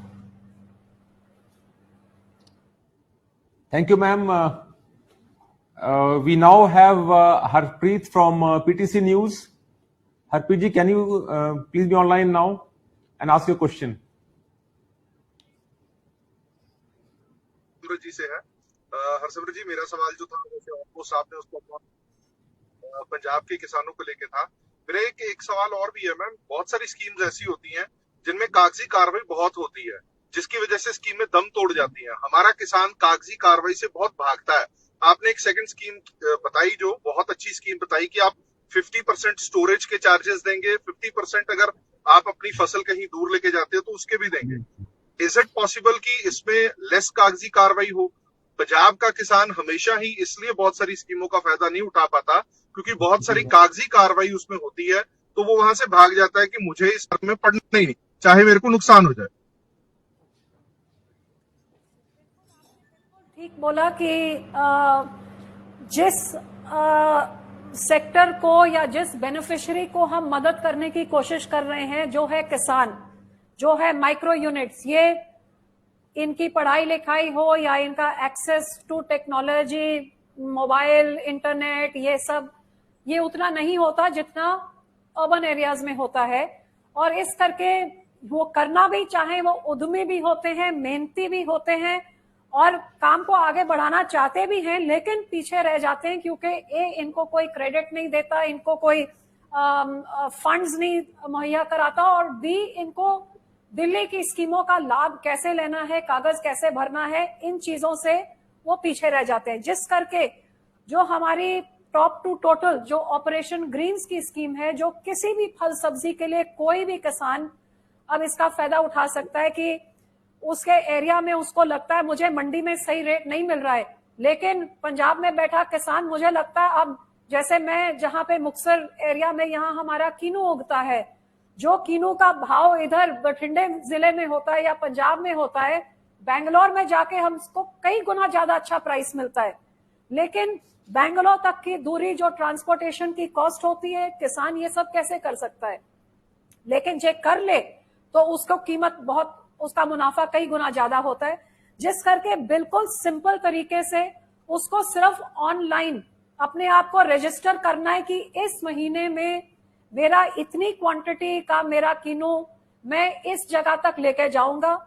Thank you, ma'am. We now have Harpreet from PTC News. Harpreet ji, can you please be online now and ask your question? जी से है हरसिमरत जी, मेरा सवाल जो था वैसे almost आपने उसको पंजाब के किसानों को लेके था. मेरा एक सवाल और भी है मैम. बहुत सारी स्कीम्स ऐसी होती हैं जिनमें कागजी कार्रवाई बहुत होती है, जिसकी वजह से स्कीमें दम तोड़ जाती हैं. हमारा किसान कागजी कार्रवाई से बहुत भागता है. आपने एक सेकंड स्कीम बताई, जो बहुत अच्छी स्कीम बताई कि आप 50% स्टोरेज के चार्जेस देंगे, 50% अगर आप अपनी फसल कहीं दूर लेके जाते हो तो उसके भी देंगे. इज इट पॉसिबल कि इसमें लेस कागजी कार्रवाई हो? पंजाब का किसान हमेशा ही इसलिए बहुत सारी स्कीमों का फायदा नहीं उठा पाता क्योंकि बहुत सारी कागजी कार्रवाई उसमें होती है, तो वो वहां से भाग जाता है कि मुझे इस में पढ़ना ही नहीं, चाहे मेरे को नुकसान हो जाए. ठीक बोला कि जिस सेक्टर को या जिस बेनिफिशियरी को हम मदद करने की कोशिश कर रहे हैं, जो है किसान, जो है माइक्रो यूनिट्स, ये इनकी पढ़ाई लिखाई हो या इनका access to technology, mobile, internet, ये सब ये उतना नहीं होता जितना अर्बन एरियाज में होता है. और इस करके वो करना भी चाहे, वो उद्यमी भी होते हैं, मेहनती भी होते हैं और काम को आगे बढ़ाना चाहते भी हैं, लेकिन पीछे रह जाते हैं क्योंकि इनको कोई क्रेडिट नहीं देता, इनको कोई फंड्स नहीं मुहैया कराता, और बी इनको दिल्ली की स्कीमों का लाभ कैसे लेना है, कागज कैसे भरना है, इन चीजों से वो पीछे रह जाते हैं. जिस करके जो हमारी टॉप टू टोटल जो ऑपरेशन ग्रीन्स की स्कीम है, जो किसी भी फल सब्जी के लिए कोई भी किसान अब इसका फायदा उठा सकता है कि उसके एरिया में उसको लगता है मुझे मंडी में सही रेट नहीं मिल रहा है, लेकिन पंजाब में बैठा किसान, मुझे लगता है अब जैसे मैं जहां पे मुक्तसर एरिया में यहाँ हमारा कीनू उगता है, जो कीनू का भाव इधर बठिंडे जिले में होता है या पंजाब में होता है, बेंगलोर में जाके हमको कई गुना ज्यादा अच्छा प्राइस मिलता है. लेकिन बेंगलोर तक की दूरी, जो ट्रांसपोर्टेशन की कॉस्ट होती है, किसान ये सब कैसे कर सकता है? लेकिन जे कर ले तो उसको कीमत बहुत, उसका मुनाफा कई गुना ज्यादा होता है. जिस करके बिल्कुल सिंपल तरीके से उसको सिर्फ ऑनलाइन अपने आप को रजिस्टर करना है कि इस महीने में मेरा इतनी क्वांटिटी का मेरा कीनू मैं इस जगह तक लेके जाऊंगा,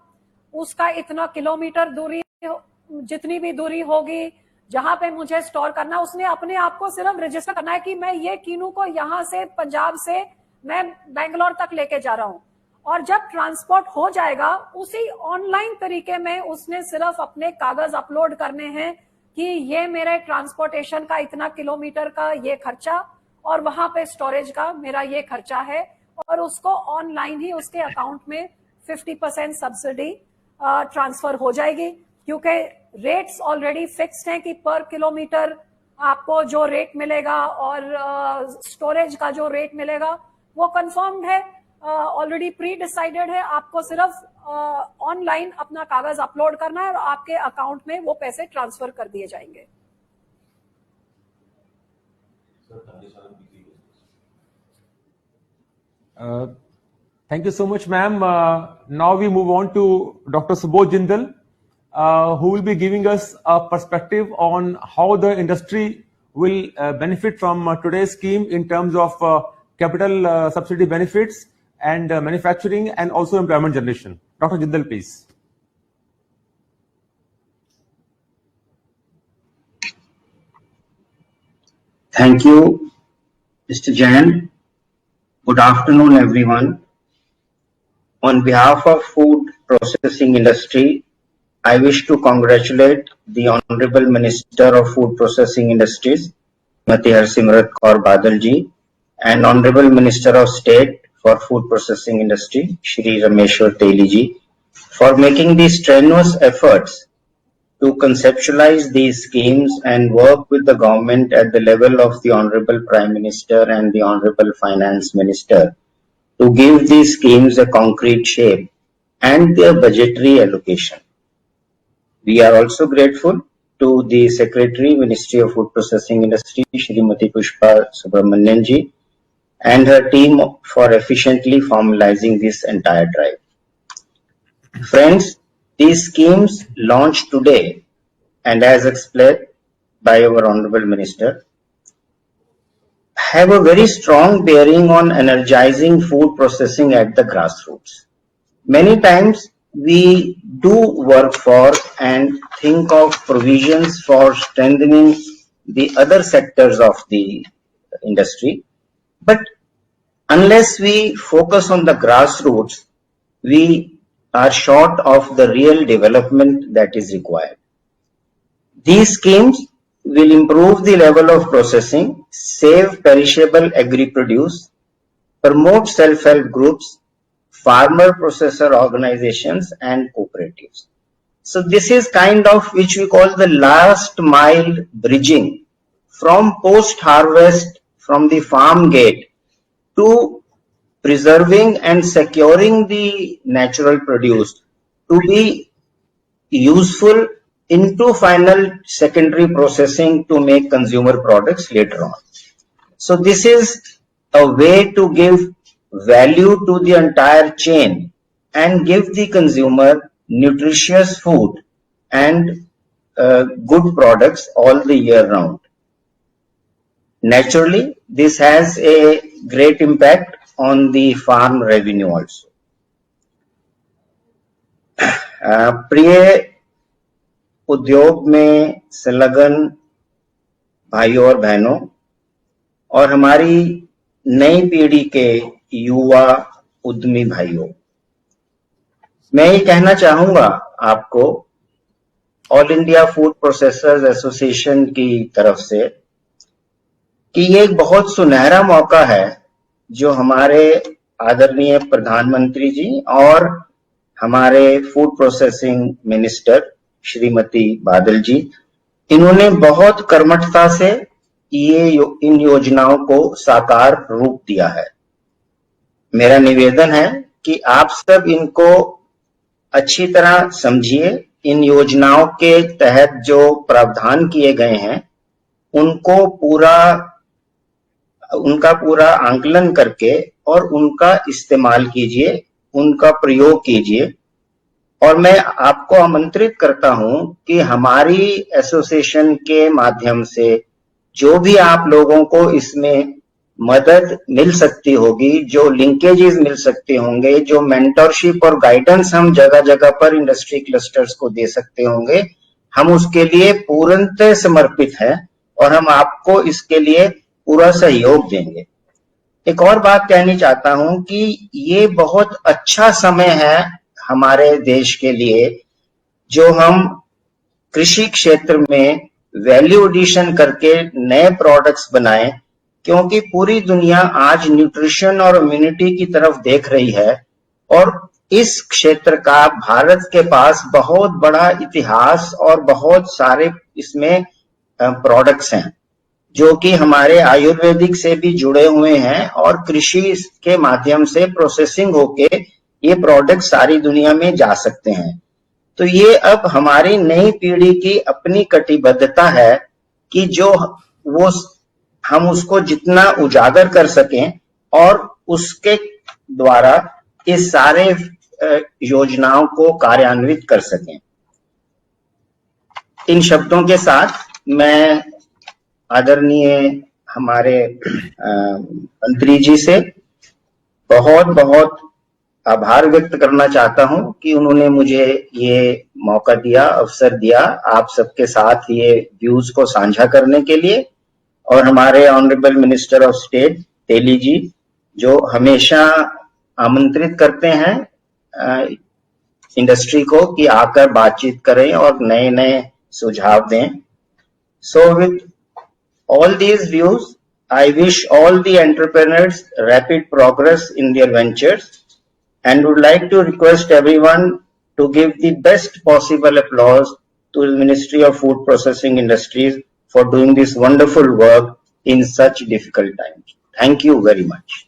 उसका इतना किलोमीटर दूरी, जितनी भी दूरी होगी जहां पे मुझे स्टोर करना, उसने अपने आप को सिर्फ रजिस्टर करना है कि मैं ये कीनू को यहां से पंजाब से मैं बेंगलोर तक लेके जा रहा हूं. और जब ट्रांसपोर्ट हो जाएगा, उसी ऑनलाइन तरीके में उसने सिर्फ अपने कागज अपलोड करने हैं कि ये मेरे ट्रांसपोर्टेशन का इतना किलोमीटर का ये खर्चा और वहां पे स्टोरेज का मेरा ये खर्चा है, और उसको ऑनलाइन ही उसके अकाउंट में 50% सब्सिडी ट्रांसफर हो जाएगी, क्योंकि रेट्स ऑलरेडी फिक्स्ड हैं कि पर किलोमीटर आपको जो रेट मिलेगा और स्टोरेज का जो रेट मिलेगा वो कंफर्म्ड है, ऑलरेडी प्री डिसाइडेड है. आपको सिर्फ ऑनलाइन अपना कागज अपलोड करना है और आपके अकाउंट में वो पैसे ट्रांसफर कर दिए जाएंगे. Thank you so much, ma'am. Now we move on to Dr. Subodh Jindal, who will be giving us a perspective on how the industry will benefit from today's scheme in terms of capital subsidy benefits and manufacturing and also employment generation. Dr. Jindal, please. Thank you, Mr. Jain. Good afternoon, everyone. On behalf of food processing industry, I wish to congratulate the Honorable Minister of Food Processing Industries, Srimati Harsimrat Kaur Badal ji, and Honorable Minister of State for Food Processing Industry, Shri Rameshwar Teli ji, for making these strenuous efforts to conceptualize these schemes and work with the government at the level of the Honorable Prime Minister and the Honorable Finance Minister to give these schemes a concrete shape and their budgetary allocation. We are also grateful to the Secretary, Ministry of Food Processing Industry, Srimati Pushpa Subramanian ji, and her team for efficiently formalizing this entire drive. Friends, these schemes launched today and as explained by our Honorable Minister have a very strong bearing on energizing food processing at the grassroots. Many times we do work for and think of provisions for strengthening the other sectors of the industry, but unless we focus on the grassroots, we are short of the real development that is required. These schemes will improve the level of processing, save perishable agri-produce, promote self-help groups, farmer processor organizations and cooperatives. So this is kind of which we call the last mile bridging from post-harvest, from the farm gate to preserving and securing the natural produce to be useful into final secondary processing to make consumer products later on. So this is a way to give value to the entire chain and give the consumer nutritious food and good products all the year round. Naturally, this has a great impact on the farm revenue also. प्रिय उद्योग में संलग्न भाइयों और बहनों और हमारी नई पीढ़ी के युवा उद्यमी भाइयों, मैं ये कहना चाहूंगा आपको all India food processors association की तरफ से कि ये एक बहुत सुनहरा मौका है जो हमारे आदरणीय प्रधानमंत्री जी और हमारे फूड प्रोसेसिंग मिनिस्टर श्रीमती बादल जी, इन्होंने बहुत कर्मठता से इन योजनाओं को साकार रूप दिया है। मेरा निवेदन है कि आप सब इनको अच्छी तरह समझिए। इन योजनाओं के तहत जो प्रावधान किए गए हैं उनका पूरा आंकलन करके और उनका इस्तेमाल कीजिए, उनका प्रयोग कीजिए। और मैं आपको आमंत्रित करता हूं कि हमारी एसोसिएशन के माध्यम से जो भी आप लोगों को इसमें मदद मिल सकती होगी, जो लिंकेजेस मिल सकते होंगे, जो मेंटरशिप और गाइडेंस हम जगह जगह पर इंडस्ट्री क्लस्टर्स को दे सकते होंगे, हम उसके लिए पूर्णतः समर्पित हैं और हम आपको इसके लिए पूरा सहयोग देंगे। एक और बात कहनी चाहता हूं कि ये बहुत अच्छा समय है हमारे देश के लिए जो हम कृषि क्षेत्र में वैल्यू एडिशन करके नए प्रोडक्ट्स बनाएं, क्योंकि पूरी दुनिया आज न्यूट्रिशन और इम्यूनिटी की तरफ देख रही है और इस क्षेत्र का भारत के पास बहुत बड़ा इतिहास और बहुत सारे इसमें प्रोडक्ट्स हैं जो कि हमारे आयुर्वेदिक से भी जुड़े हुए हैं और कृषि के माध्यम से प्रोसेसिंग होके ये प्रोडक्ट सारी दुनिया में जा सकते हैं। तो ये अब हमारी नई पीढ़ी की अपनी कटिबद्धता है कि जो वो हम उसको जितना उजागर कर सकें और उसके द्वारा इस सारे योजनाओं को कार्यान्वित कर सकें। इन शब्दों के साथ मैं आदरणीय हमारे मंत्री जी से बहुत बहुत आभार व्यक्त करना चाहता हूं कि उन्होंने मुझे ये मौका दिया, अवसर दिया आप सबके साथ ये व्यूज को साझा करने के लिए। और हमारे ऑनरेबल मिनिस्टर ऑफ स्टेट तेली जी जो हमेशा आमंत्रित करते हैं इंडस्ट्री को कि आकर बातचीत करें और नए नए सुझाव दें। So with all these views, I wish all the entrepreneurs rapid progress in their ventures and would like to request everyone to give the best possible applause to the Ministry of Food Processing Industries for doing this wonderful work in such difficult times. Thank you very much.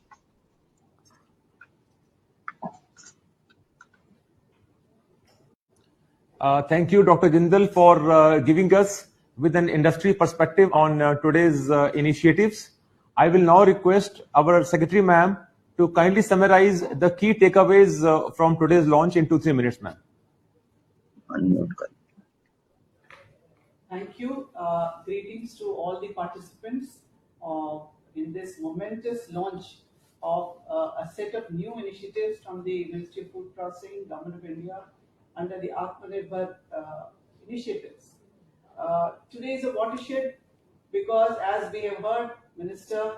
Thank you, Dr. Jindal, for giving us with an industry perspective on today's initiatives. I will now request our Secretary, ma'am, to kindly summarize the key takeaways from today's launch in 2-3 minutes, ma'am. Thank you. Greetings to all the participants in this momentous launch of a set of new initiatives from the Ministry of Food Processing, Government of India, under the Atmanirbhar initiatives. Today is a watershed because, as we have heard Minister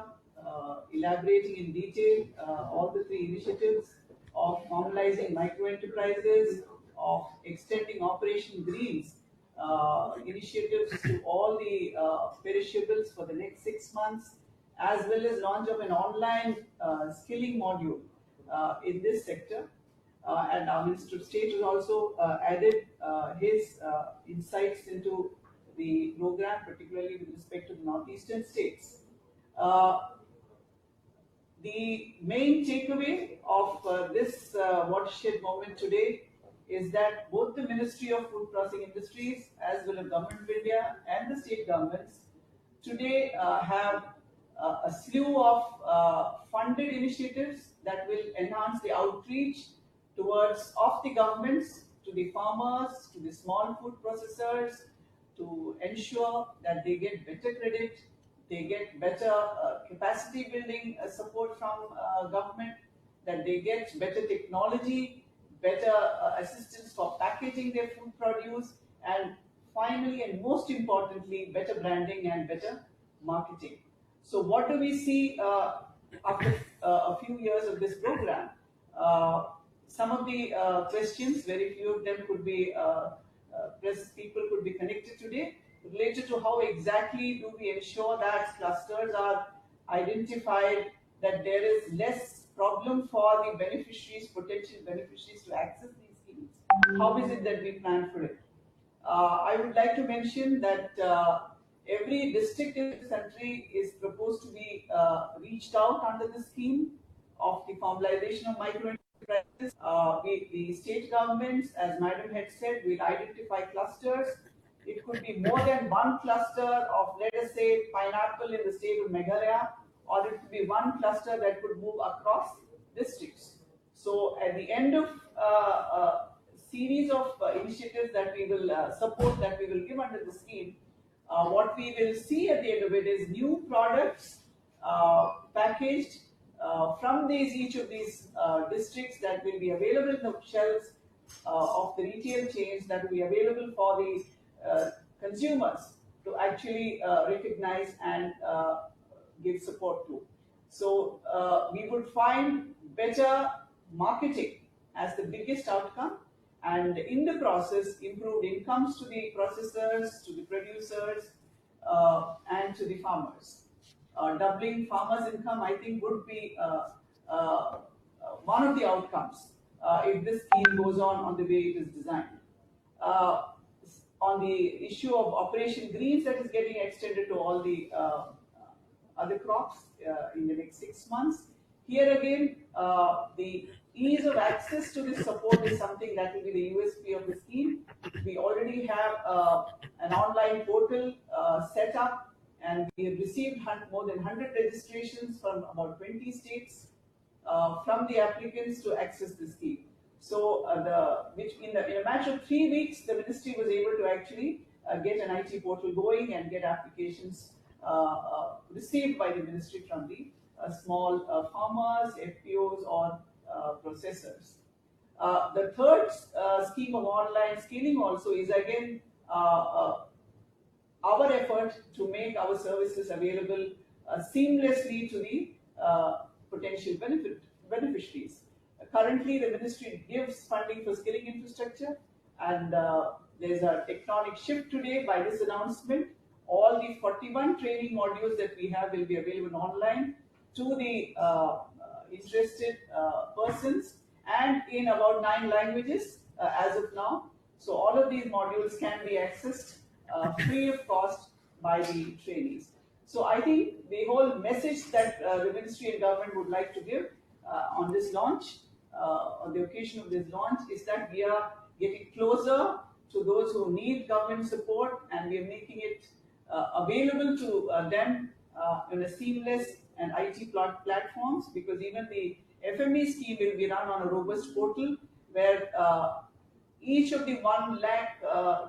elaborating in detail all the 3 initiatives of formalizing micro enterprises, of extending Operation Greens initiatives to all the perishables for the next 6 months, as well as launch of an online skilling module in this sector. And our Minister of State has also added his insights into the program, particularly with respect to the northeastern states. The main takeaway of this watershed moment today is that both the Ministry of Food Processing Industries as well as Government of India and the state governments today have a slew of funded initiatives that will enhance the outreach of the governments to the farmers, to the small food processors, to ensure that they get better credit, they get better capacity building support from government, that they get better technology, better assistance for packaging their food produce, and finally and most importantly, better branding and better marketing. So what do we see after a few years of this program? Some of the questions, very few of them could be, people could be connected today, related to how exactly do we ensure that clusters are identified, that there is less problem for the beneficiaries, potential beneficiaries to access these schemes. How is it that we plan for it? I would like to mention that every district in the country is proposed to be reached out under the scheme of the formalization of micro enterprises. The state governments, as Madam had said, will identify clusters. It could be more than one cluster of, let us say, pineapple in the state of Meghalaya, or it could be one cluster that could move across districts. So at the end of a series of initiatives that we will support, that we will give under the scheme, what we will see at the end of it is new products packaged from each of these districts that will be available in the shelves of the retail chains, that will be available for the consumers to actually recognize and give support to. So we would find better marketing as the biggest outcome, and in the process improved incomes to the processors, to the producers, and to the farmers. Doubling farmers' income, I think, would be one of the outcomes if this scheme goes on the way it is designed. On the issue of Operation Greens that is getting extended to all the other crops in the next 6 months, here again, the ease of access to this support is something that will be the USP of the scheme. We already have an online portal set up, and we have received more than 100 registrations from about 20 states from the applicants to access the scheme. So, in a matter of 3 weeks, the ministry was able to actually get an IT portal going and get applications received by the ministry from the small farmers, FPOs, or processors. The third scheme of online skilling also is again our effort to make our services available seamlessly to the potential beneficiaries. Currently, the ministry gives funding for skilling infrastructure, and there's a tectonic shift today by this announcement. All the 41 training modules that we have will be available online to the interested persons, and in about 9 languages, as of now. So all of these modules can be accessed free of cost by the trainees. So I think the whole message that the Ministry and Government would like to give on this launch, on the occasion of this launch, is that we are getting closer to those who need government support, and we are making it available to them in a seamless and IT platforms, because even the FME scheme will be run on a robust portal where each of the 1 lakh,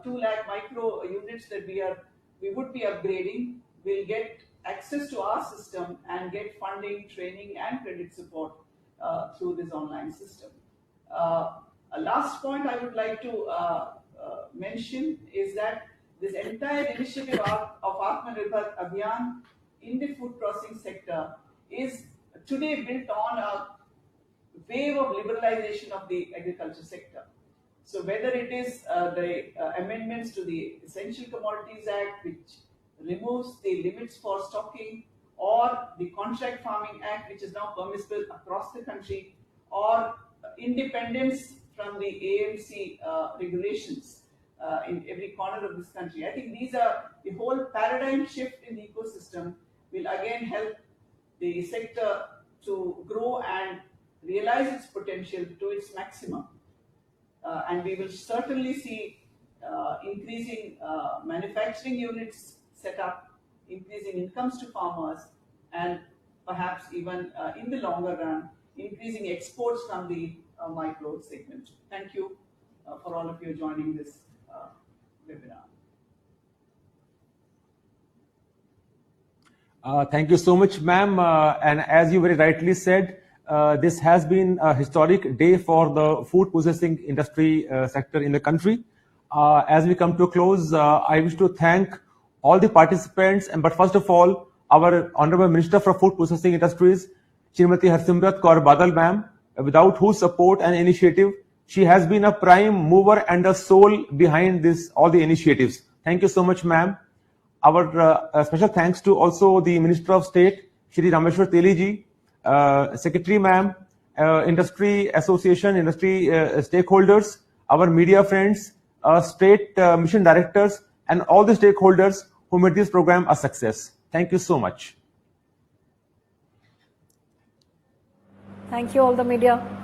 2 lakh micro units that we would be upgrading will get access to our system and get funding, training and credit support through this online system. A last point I would like to mention is that this entire initiative of Atmanirbhar Abhiyan in the food processing sector is today built on a wave of liberalization of the agriculture sector. So whether it is the amendments to the Essential Commodities Act, which removes the limits for stocking, or the Contract Farming Act, which is now permissible across the country, or independence from the AMC regulations in every corner of this country. I think these are the whole paradigm shift in the ecosystem will again help the sector to grow and realize its potential to its maximum. And we will certainly see increasing manufacturing units set up, increasing incomes to farmers, and perhaps even in the longer run, increasing exports from the micro segment. Thank you for all of you joining this webinar. Thank you so much, ma'am. And as you very rightly said, this has been a historic day for the food processing industry sector in the country. As we come to a close, I wish to thank all the participants, but first of all, our Honorable Minister for Food Processing Industries, Shrimati Harsimrat Kaur Badal ma'am, without whose support and initiative, she has been a prime mover and a soul behind all the initiatives. Thank you so much, ma'am. Our special thanks to also the Minister of State, Shri Rameshwar Teli ji, Secretary ma'am, Industry Association, industry stakeholders, our media friends, state mission directors, and all the stakeholders who made this program a success. Thank you so much. Thank you all the media.